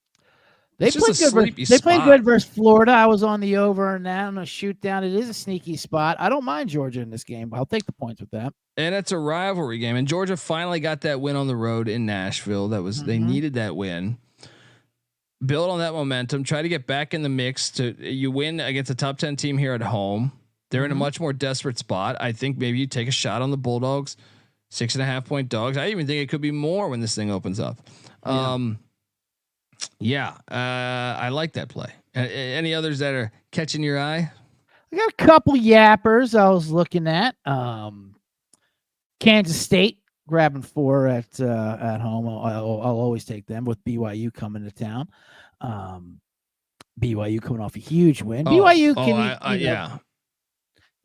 they It's just played a good. sleepy They played spot. good versus Florida. I was on the over and that on a shoot down. It is a sneaky spot. I don't mind Georgia in this game, but I'll take the points with that. and it's a rivalry game, and Georgia finally got that win on the road in Nashville. They needed that win. Build on that momentum. Try to get back in the mix. You win against a top 10 team here at home. They're in a much more desperate spot. I think maybe you take a shot on the Bulldogs, 6.5 point dogs. I even think it could be more when this thing opens up. I like that play. Any others that are catching your eye? I got a couple yappers I was looking at. Kansas State grabbing 4 at home. I'll always take them with BYU coming to town. BYU coming off a huge win. BYU can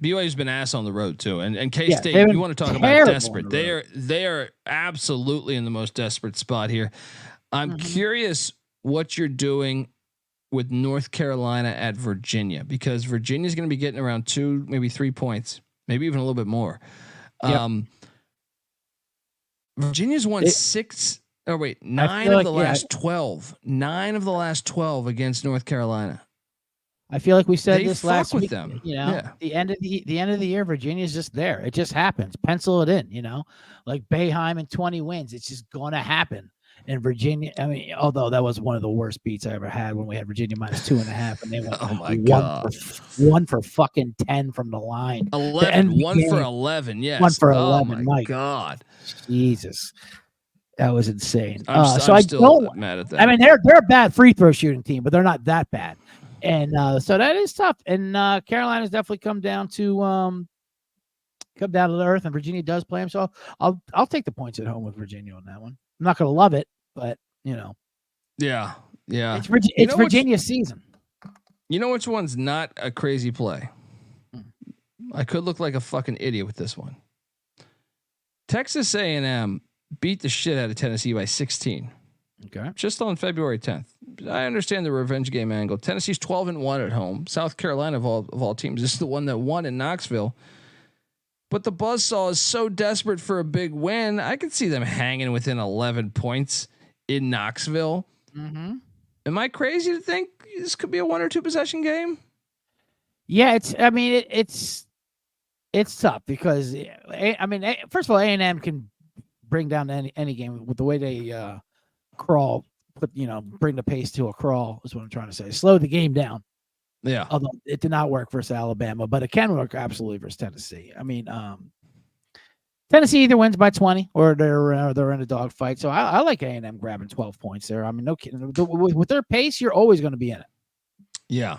BYU's been ass on the road too, and K Yeah, State. they've been You want to talk about terrible desperate? on the They are absolutely in the most desperate spot here. I'm curious what you're doing with North Carolina at Virginia, because Virginia's going to be getting around 2, maybe 3 points, maybe even a little bit more. Yep. Virginia's won 9 of the last 12. 9 of the last 12 against North Carolina. I feel like we said They this fuck last with week. them. You know, Yeah. the end of the year, Virginia's just there. It just happens. Pencil it in. You know, like Boeheim and 20 wins. It's just going to happen. And Virginia, I mean, although that was one of the worst beats I ever had when we had Virginia minus 2.5, and they went Oh my God. one for fucking 10 from the line. 11, The 1 NBA. for 11. Yes. 1 for Oh 11, my Mike. God. Jesus, that was insane. I'm So I still don't. mad at that. I mean, they're a bad free throw shooting team, but they're not that bad. And so that is tough. And Carolina's definitely come down to the earth, and Virginia does play them. So I'll take the points at home with Virginia on that one. I'm not going to love it, but you know, yeah. it's know Virginia's season. You know which one's not a crazy play? I could look like a fucking idiot with this one. Texas A&M beat the shit out of Tennessee by 16. Okay. Just on February 10th. I understand the revenge game angle. Tennessee's 12-1 at home. South Carolina of all teams, this is the one that won in Knoxville. But the buzzsaw is so desperate for a big win. I could see them hanging within 11 points in Knoxville. Mm-hmm. Am I crazy to think this could be a 1 or 2 possession game? Yeah, it's tough because first of all, A&M can bring down any game with the way they crawl, bring the pace to a crawl is what I'm trying to say. Slow the game down. Yeah. Although it did not work versus Alabama, but it can work absolutely versus Tennessee. I mean, Tennessee either wins by 20 or they're in a dogfight. So I like A&M grabbing 12 points there. I mean, no kidding. With their pace, you're always going to be in it. Yeah.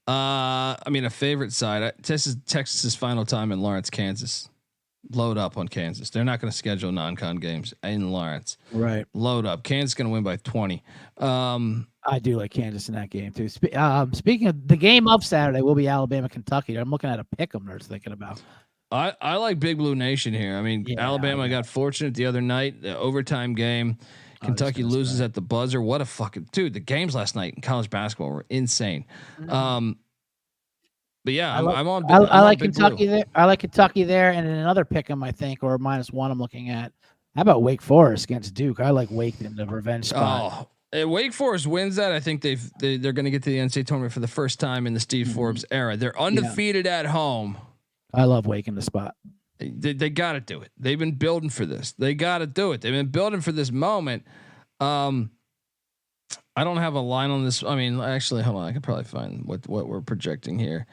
I mean, a favorite side. This is Texas's final time in Lawrence, Kansas. Load up on Kansas. They're not going to schedule non-con games in Lawrence. Right. Load up. Kansas is going to win by 20. I do like Kansas in that game too. Speaking of the game of Saturday, will be Alabama, Kentucky. I'm looking at a pick 'em. They're thinking about. I like Big Blue Nation here. I mean, Yeah, Alabama got fortunate the other night, the overtime game. Kentucky loses at the buzzer. What a fucking dude! The games last night in college basketball were insane. But yeah, I'm on. I like Big Kentucky Blue. there. I like Kentucky there, and then another pick 'em, I think, or -1. I'm looking at. How about Wake Forest against Duke? I like Wake in the revenge spot. If Wake Forest wins that, I think they're going to get to the NCAA tournament for the first time in the Steve Forbes era. They're undefeated at home. I love Wake in the spot. They got to do it. They've been building for this. They got to do it. They've been building for this moment. I don't have a line on this. I mean, actually, hold on. I could probably find what we're projecting here.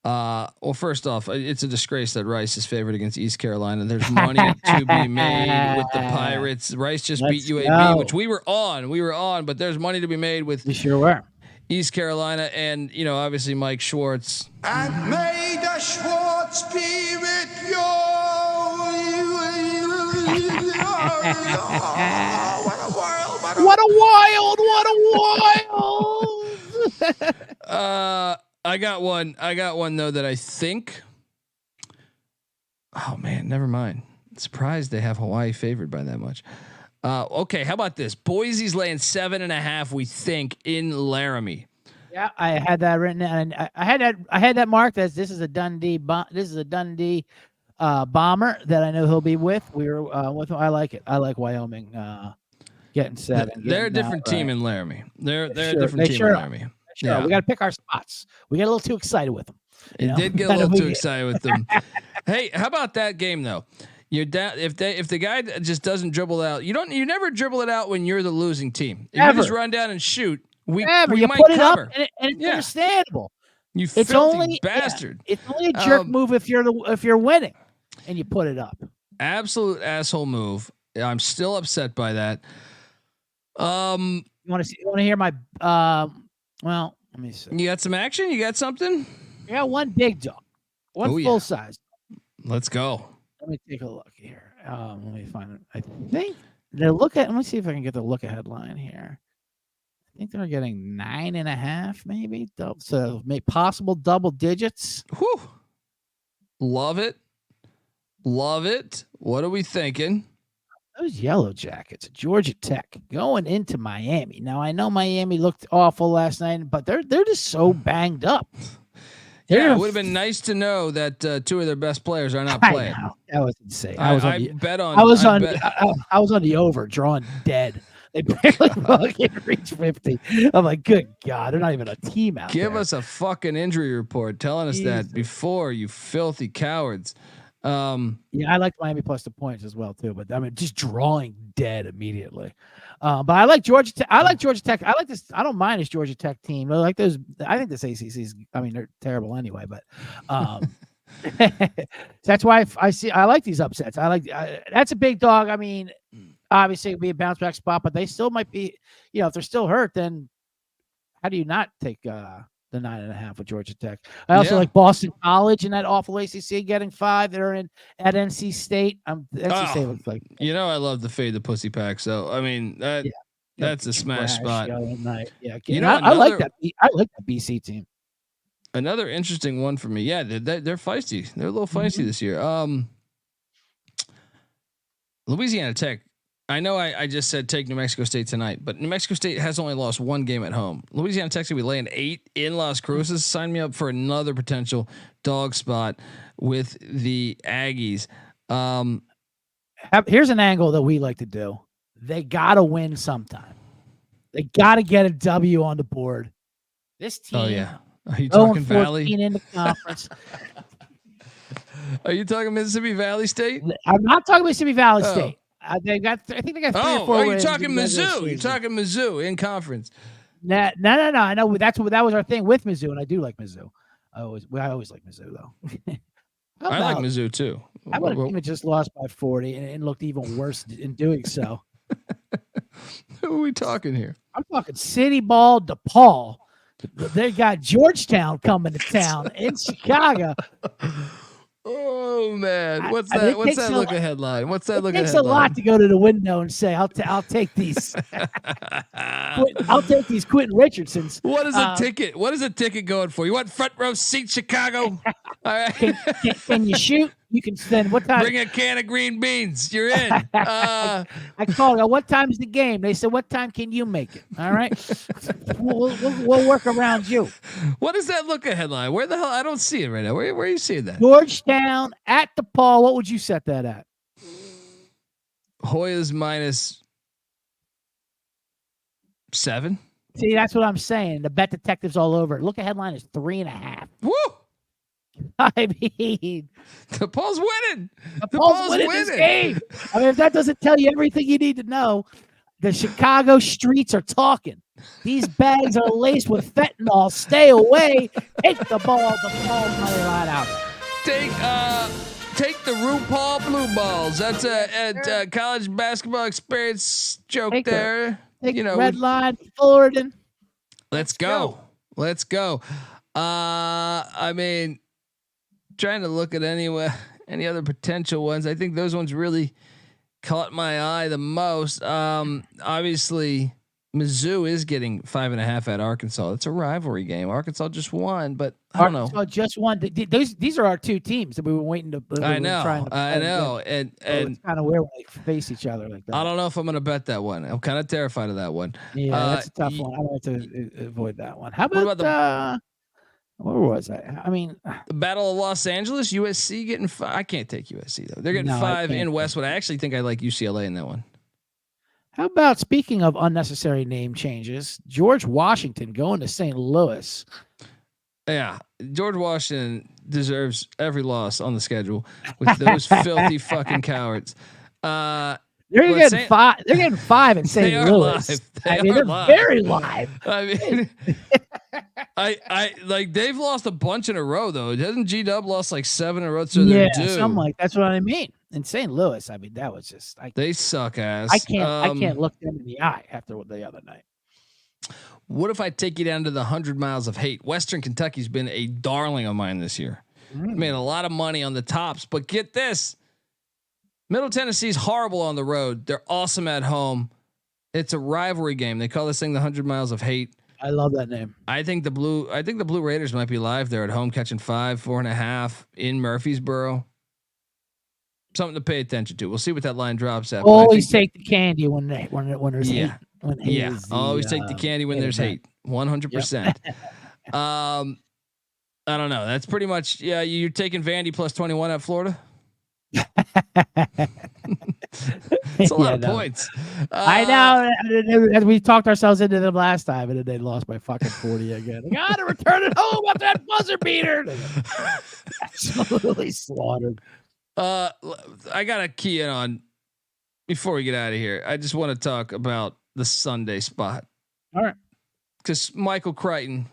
Well, first off, it's a disgrace that Rice is favored against East Carolina. There's money to be made with the Pirates. Rice just beat UAB, which we were on, but there's money to be made with We sure were. East Carolina, and obviously Mike Schwartz. And may the Schwartz be with you. What a wild. I got one though that I think. Oh man, never mind. Surprised they have Hawaii favored by that much. Okay, how about this? Boise's laying 7.5. We think in Laramie. Yeah, I had that written down, and I had that marked as this is a Dundee. This is a Dundee bomber that I know he'll be with. We were with. I like it. I like Wyoming getting 7. They're a different team in Laramie. They're a different team in Laramie. Sure. Yeah, we got to pick our spots. We got a little too excited with them. Did get a little too excited with them. Hey, how about that game though? You're down if the guy just doesn't dribble out. You never dribble it out when you're the losing team. If you just run down and shoot, we you might put it cover. Up and it's understandable. You it's filthy only bastard. It's only a jerk move if you're winning and you put it up. Absolute asshole move. I'm still upset by that. You want to hear my well, let me see. You got some action? You got something? Yeah, one big dog. One full size. Let's go. Let me take a look here. Let me find it. I think let me see if I can get the look ahead line here. I think they're getting 9.5, maybe. So possible double digits. Whew. Love it. Love it. What are we thinking? Those Yellow Jackets, Georgia Tech, going into Miami. Now I know Miami looked awful last night, but they're just so banged up. Yeah, it would have been nice to know that 2 of their best players are not playing. That was insane. I was on the over, drawing dead. They barely fucking reached 50. I'm like, good God, they're not even a team out there. Give us a fucking injury report telling us that before, you filthy cowards. Yeah, I like Miami plus the points as well too, but I mean, just drawing dead immediately. But I like Georgia Tech. I like Georgia Tech. I like this. I don't mind this Georgia Tech team. I like those. I think this ACC's. I mean, they're terrible anyway, but that's why I like these upsets. That's a big dog. I mean, obviously it'd be a bounce back spot, but they still might be. If they're still hurt, then how do you not take the 9.5 with Georgia Tech? I also like Boston College in that awful ACC getting 5. They're at NC State. NC State looks like. I love the fade the pussy pack. So I mean that's a smash spot. Yeah, I like that. I like that BC team. Another interesting one for me. Yeah, they're feisty. They're a little feisty this year. Louisiana Tech. I know I just said take New Mexico State tonight, but New Mexico State has only lost 1 game at home. Louisiana Tech's gonna be laying 8 in Las Cruces. Sign me up for another potential dog spot with the Aggies. Here's an angle that we like to do. They gotta win sometime. They gotta get a W on the board. This team. Oh yeah. Are you talking Valley? In the conference. Are you talking Mississippi Valley State? I'm not talking Mississippi Valley State. I think they got 3 or 4. Are you talking Mizzou? You're talking Mizzou in conference. No. I know that was our thing with Mizzou, and I do like Mizzou. I always like Mizzou though. I like Mizzou too. How about a team that just lost by 40 and looked even worse in doing so? Who are we talking here? I'm talking City Ball DePaul. They got Georgetown coming to town in Chicago. Oh man, what's that? What's that look ahead line? What's that look ahead line? It takes a lot to go to the window and say, "I'll take these. I'll take these Quentin Richardsons." What is a ticket? What is a ticket going for? You want front row seat, Chicago? All right. Can you shoot? You can spend what time? Bring a can of green beans. You're in. I called. What time is the game? They said, "What time can you make it?" All right, we'll work around you. What is that look ahead line? Where the hell? I don't see it right now. Where are you seeing that? Georgetown at DePaul. What would you set that at? Hoyas -7. See, that's what I'm saying. The bet detective's all over it. Look ahead line is 3.5. Woo! I mean, DePaul's winning. DePaul's winning this game. I mean, if that doesn't tell you everything you need to know, The Chicago streets are talking. These bags are laced with fentanyl. Stay away. Take the ball. The ball's money line out. Take the RuPaul Blue Balls. That's a college basketball experience joke there. Take red line, Fullerton. Let's go. Let's go. I mean, trying to look at any other potential ones. I think those ones really caught my eye the most. Obviously, Mizzou is getting 5.5 at Arkansas. It's a rivalry game. Arkansas just won, but I don't know. Arkansas just won. These are our two teams that we were waiting to. I know, and it's kind of weird when they face each other like that. I don't know if I'm going to bet that one. I'm kind of terrified of that one. Yeah, that's a tough one. I like to avoid that one. How about where was I? I mean, the Battle of Los Angeles, USC getting 5. I can't take USC though. They're getting 5 in Westwood. I actually think I like UCLA in that one. How about, speaking of unnecessary name changes, George Washington going to St. Louis? Yeah, George Washington deserves every loss on the schedule with those filthy fucking cowards. They're getting 5. They're getting 5 in St. Louis. They're very live. I mean, I like they've lost a bunch in a row though. Hasn't G-Dub lost like 7 in a row? So yeah, something like that's what I mean. In St. Louis, I mean, that was just they suck ass. I can't look them in the eye after the other night. What if I take you down to the 100 miles of hate? Western Kentucky's been a darling of mine this year. Made a lot of money on the tops, but get this. Middle Tennessee's horrible on the road. They're awesome at home. It's a rivalry game. They call this thing the 100 miles of hate. I love that name. I think the Blue Raiders might be live there at home, catching 5, 4.5 in Murfreesboro. Something to pay attention to. We'll see what that line drops at. Always take the candy when there's hate. Always take the candy when there's hate. 100%. I don't know. That's pretty much. Yeah, you're taking Vandy plus 21 at Florida. It's a lot of points. I know. We talked ourselves into them last time, and then they lost by fucking 40 again. They got to return it home after that buzzer beater. Absolutely slaughtered. I got to key in on before we get out of here. I just want to talk about the Sunday spot. All right, because Michael Crichton,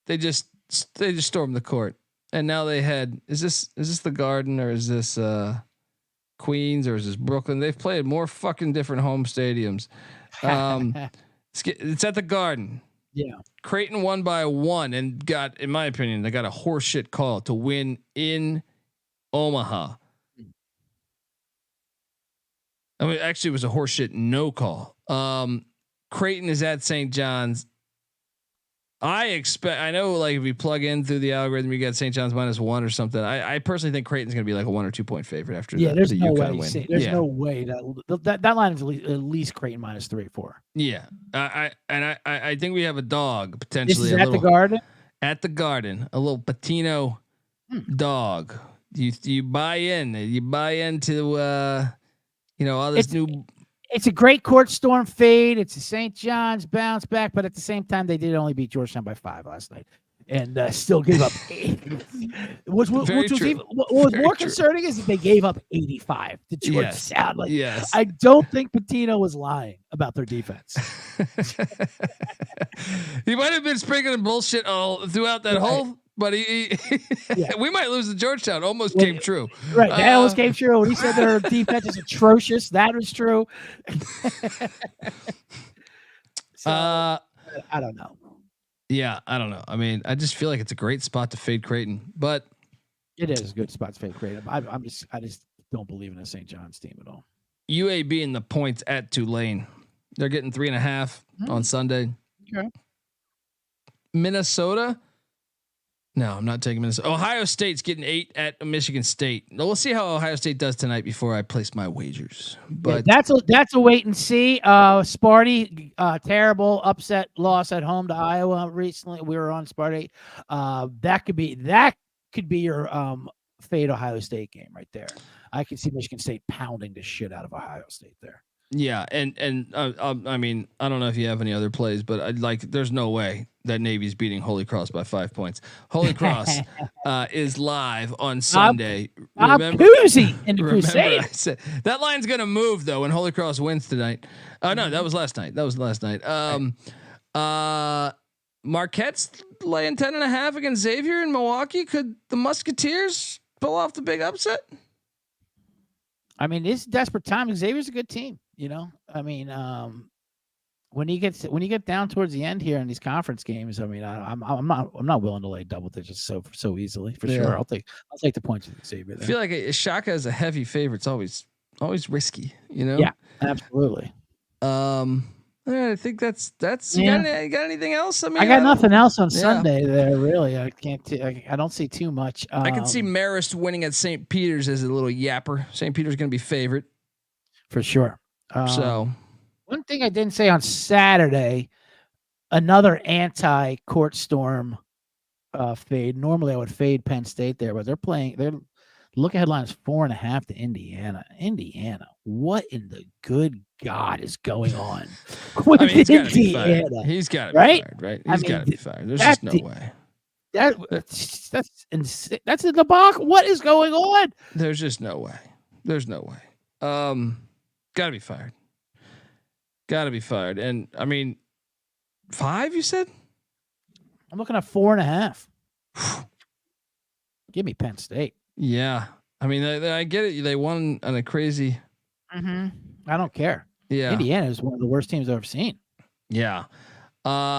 they just stormed the court, and now they had is this the Garden or is this Queens or is this Brooklyn? They've played more fucking different home stadiums. It's at the Garden. Yeah, Creighton won by 1 and got, in my opinion, they got a horseshit call to win in Omaha. I mean, actually, it was a horseshit no call. Creighton is at St. John's. I know, like if you plug in through the algorithm, you get St. John's -1 or something. I personally think Creighton's going to be like a 1 or 2 point favorite after there's the no UConn way. win. There's no way that line is at least Creighton -3 or -4. Yeah, I think we have a dog potentially. This is at the Garden. At the Garden, a little Patino dog. Do you buy in? You buy into all this new. It's a great court storm fade. It's a St. John's bounce back, but at the same time, they did only beat Georgetown by 5 last night, and still gave up 8. What was more concerning is that they gave up 85 to Georgetown. Yes. I don't think Patino was lying about their defense. He might have been sprinkling bullshit all throughout that whole. But we might lose to Georgetown. Almost came true. Right. That almost came true. When he said their defense is atrocious, that was true. So, I don't know. Yeah, I don't know. I mean, I just feel like it's a great spot to fade Creighton, but it is a good spot to fade Creighton. I just don't believe in a St. John's team at all. UAB in the points at Tulane. They're getting 3.5 on Sunday. Okay. Minnesota. No, I'm not taking Minnesota. Ohio State's getting 8 at Michigan State. We'll see how Ohio State does tonight before I place my wagers. But that's a wait and see. Sparty, terrible upset loss at home to Iowa recently. We were on Sparty. That could be your fade Ohio State game right there. I can see Michigan State pounding the shit out of Ohio State there. Yeah, and I mean, I don't know if you have any other plays, but there's no way that Navy's beating Holy Cross by 5 points. Holy Cross is live on Sunday. Koozie in the Crusade. I said, that line's going to move though when Holy Cross wins tonight. Oh no, that was last night. Marquette's laying 10.5 against Xavier in Milwaukee. Could the Musketeers pull off the big upset? I mean, it's desperate time. Xavier's a good team, you know. I mean, when you get down towards the end here in these conference games, I mean, I'm not willing to lay double digits so easily for sure. I'll take the points with Xavier there. I feel like Shaka as a heavy favorite. It's always risky, you know. Yeah, absolutely. All right, I think that's. You got anything else? I mean, I got nothing else on Sunday there. Really, I can't. I don't see too much. I can see Marist winning at St. Peter's as a little yapper. St. Peter's going to be favorite for sure. So, one thing I didn't say on Saturday, another anti-court storm fade. Normally, I would fade Penn State there, but their look ahead line is 4.5 to Indiana. Indiana, what in the good God is going on with he's got to be Indiana? fired. He's got to be right? fired, right? He's got to be fired. There's just no way. That's insane. That's a debacle. What is going on? There's just no way. There's no way. Got to be fired. Got to be fired. And I mean, 5. You said? I'm looking at 4.5. Give me Penn State. Yeah, I mean, I get it. They won on a crazy. I don't care. Yeah, Indiana is one of the worst teams I've ever seen. Yeah.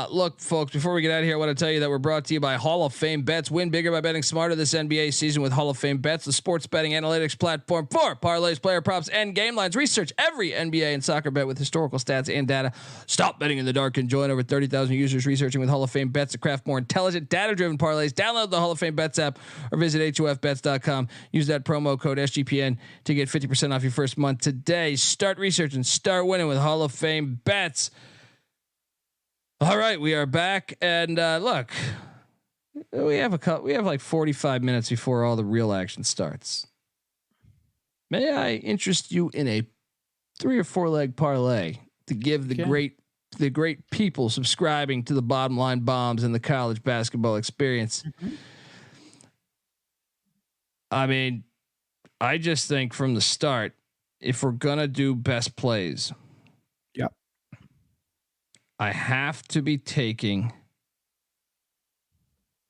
Look, folks, before we get out of here, I want to tell you that we're brought to you by Hall of Fame Bets. Win bigger by betting smarter this NBA season with Hall of Fame Bets, the sports betting analytics platform for parlays, player props, and game lines. Research every NBA and soccer bet with historical stats and data. Stop betting in the dark and join over 30,000 users researching with Hall of Fame Bets to craft more intelligent, data-driven parlays. Download the Hall of Fame Bets app or visit HOFBets.com. Use that promo code SGPN to get 50% off your first month today. Start researching, start winning with Hall of Fame Bets. All right, we are back, and look, we have like 45 minutes before all the real action starts. May I interest you in a 3 or 4 leg parlay to give the great people subscribing to the Bottom Line Bombs and the college basketball experience? I mean, I just think from the start, if we're gonna do best plays. I have to be taking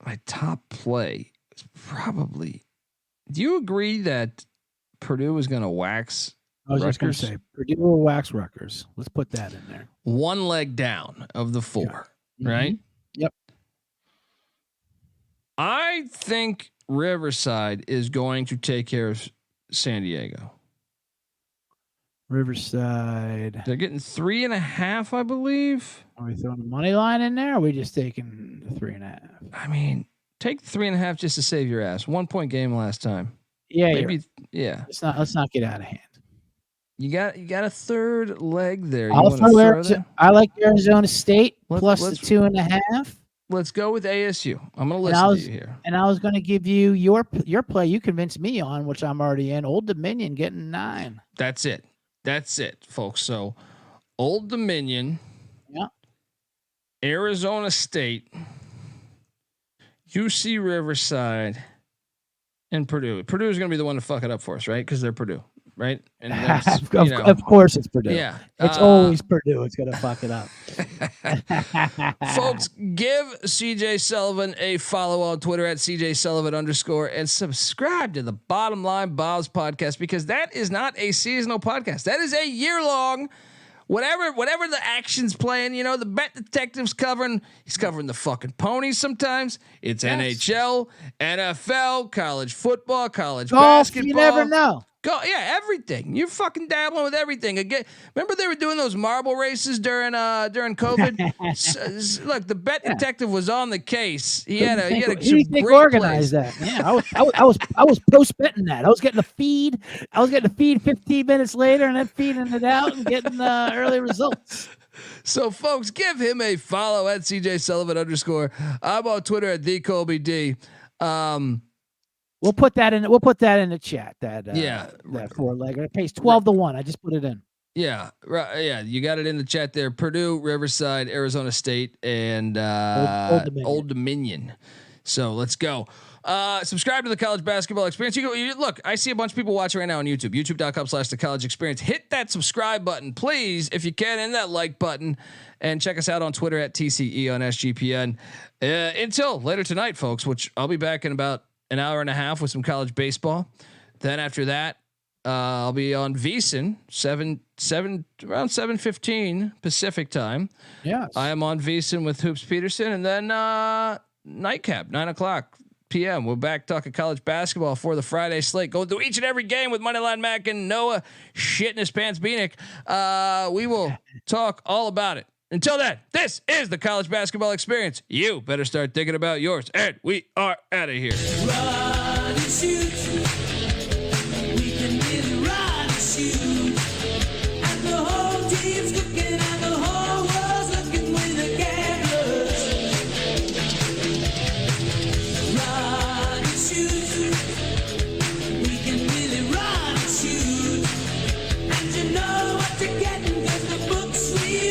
my top play. Is probably. Do you agree that Purdue is going to wax? I was just going to say Purdue will wax Rutgers. Let's put that in there. 1 leg down of the 4, right? Yep. I think Riverside is going to take care of San Diego. Riverside. They're getting 3.5, I believe. Are we throwing the money line in there? Or are we just taking the 3.5? I mean, take 3.5 just to save your ass. 1 point game last time. Yeah, maybe. Yeah. Let's not get out of hand. You got a third leg there. I like Arizona State plus the 2.5. Let's go with ASU. I'm going to listen to you here. And I was going to give you your play. You convinced me on, which I'm already in. Old Dominion getting 9. That's it, folks. So, Old Dominion, Arizona State, UC Riverside, and Purdue. Purdue is going to be the one to fuck it up for us, right? Because they're Purdue, right? And of course, it's Purdue. Yeah, it's always Purdue. It's going to fuck it up. Folks, give CJ Sullivan a follow on Twitter at CJ Sullivan _ and subscribe to the Bottom Line Bobs podcast, because that is not a seasonal podcast. That is a year-long. Whatever the action's playing, the Bet Detective's he's covering the fucking ponies sometimes. It's NHL, NFL, college football, college basketball. You never know. Everything. You're fucking dabbling with everything. Again, remember they were doing those marble races during COVID? Look, the Bet Detective was on the case. He had a organized that. Yeah, I was post betting that. I was getting a feed. 15 minutes later and then feeding it out and getting early results. So, folks, give him a follow at CJ Sullivan _ I'm on Twitter at TheColbyD. We'll put that in the chat. That 4-legger. It pays 12 to 1. I just put it in. Yeah, right. Yeah, you got it in the chat there. Purdue, Riverside, Arizona State, and Old Dominion. So let's go. Subscribe to the College Basketball Experience. You look, I see a bunch of people watching right now on YouTube. YouTube.com/The College Experience. Hit that subscribe button, please, if you can, and that like button. And check us out on Twitter at TCE on SGPN. Until later tonight, folks, which I'll be back in about an hour and a half with some college baseball. Then after that, I'll be on VSiN around 7:15 Pacific time. Yes. I am on VSiN with Hoops Peterson, and then Nightcap 9:00 p.m. We're back talking college basketball for the Friday slate. Going through each and every game with Moneyline Mac and Noah shitting his pants Beanick. We will talk all about it. Until then, this is the College Basketball Experience. You better start thinking about yours, and we are out of here. Run and shoot. We can really run and shoot.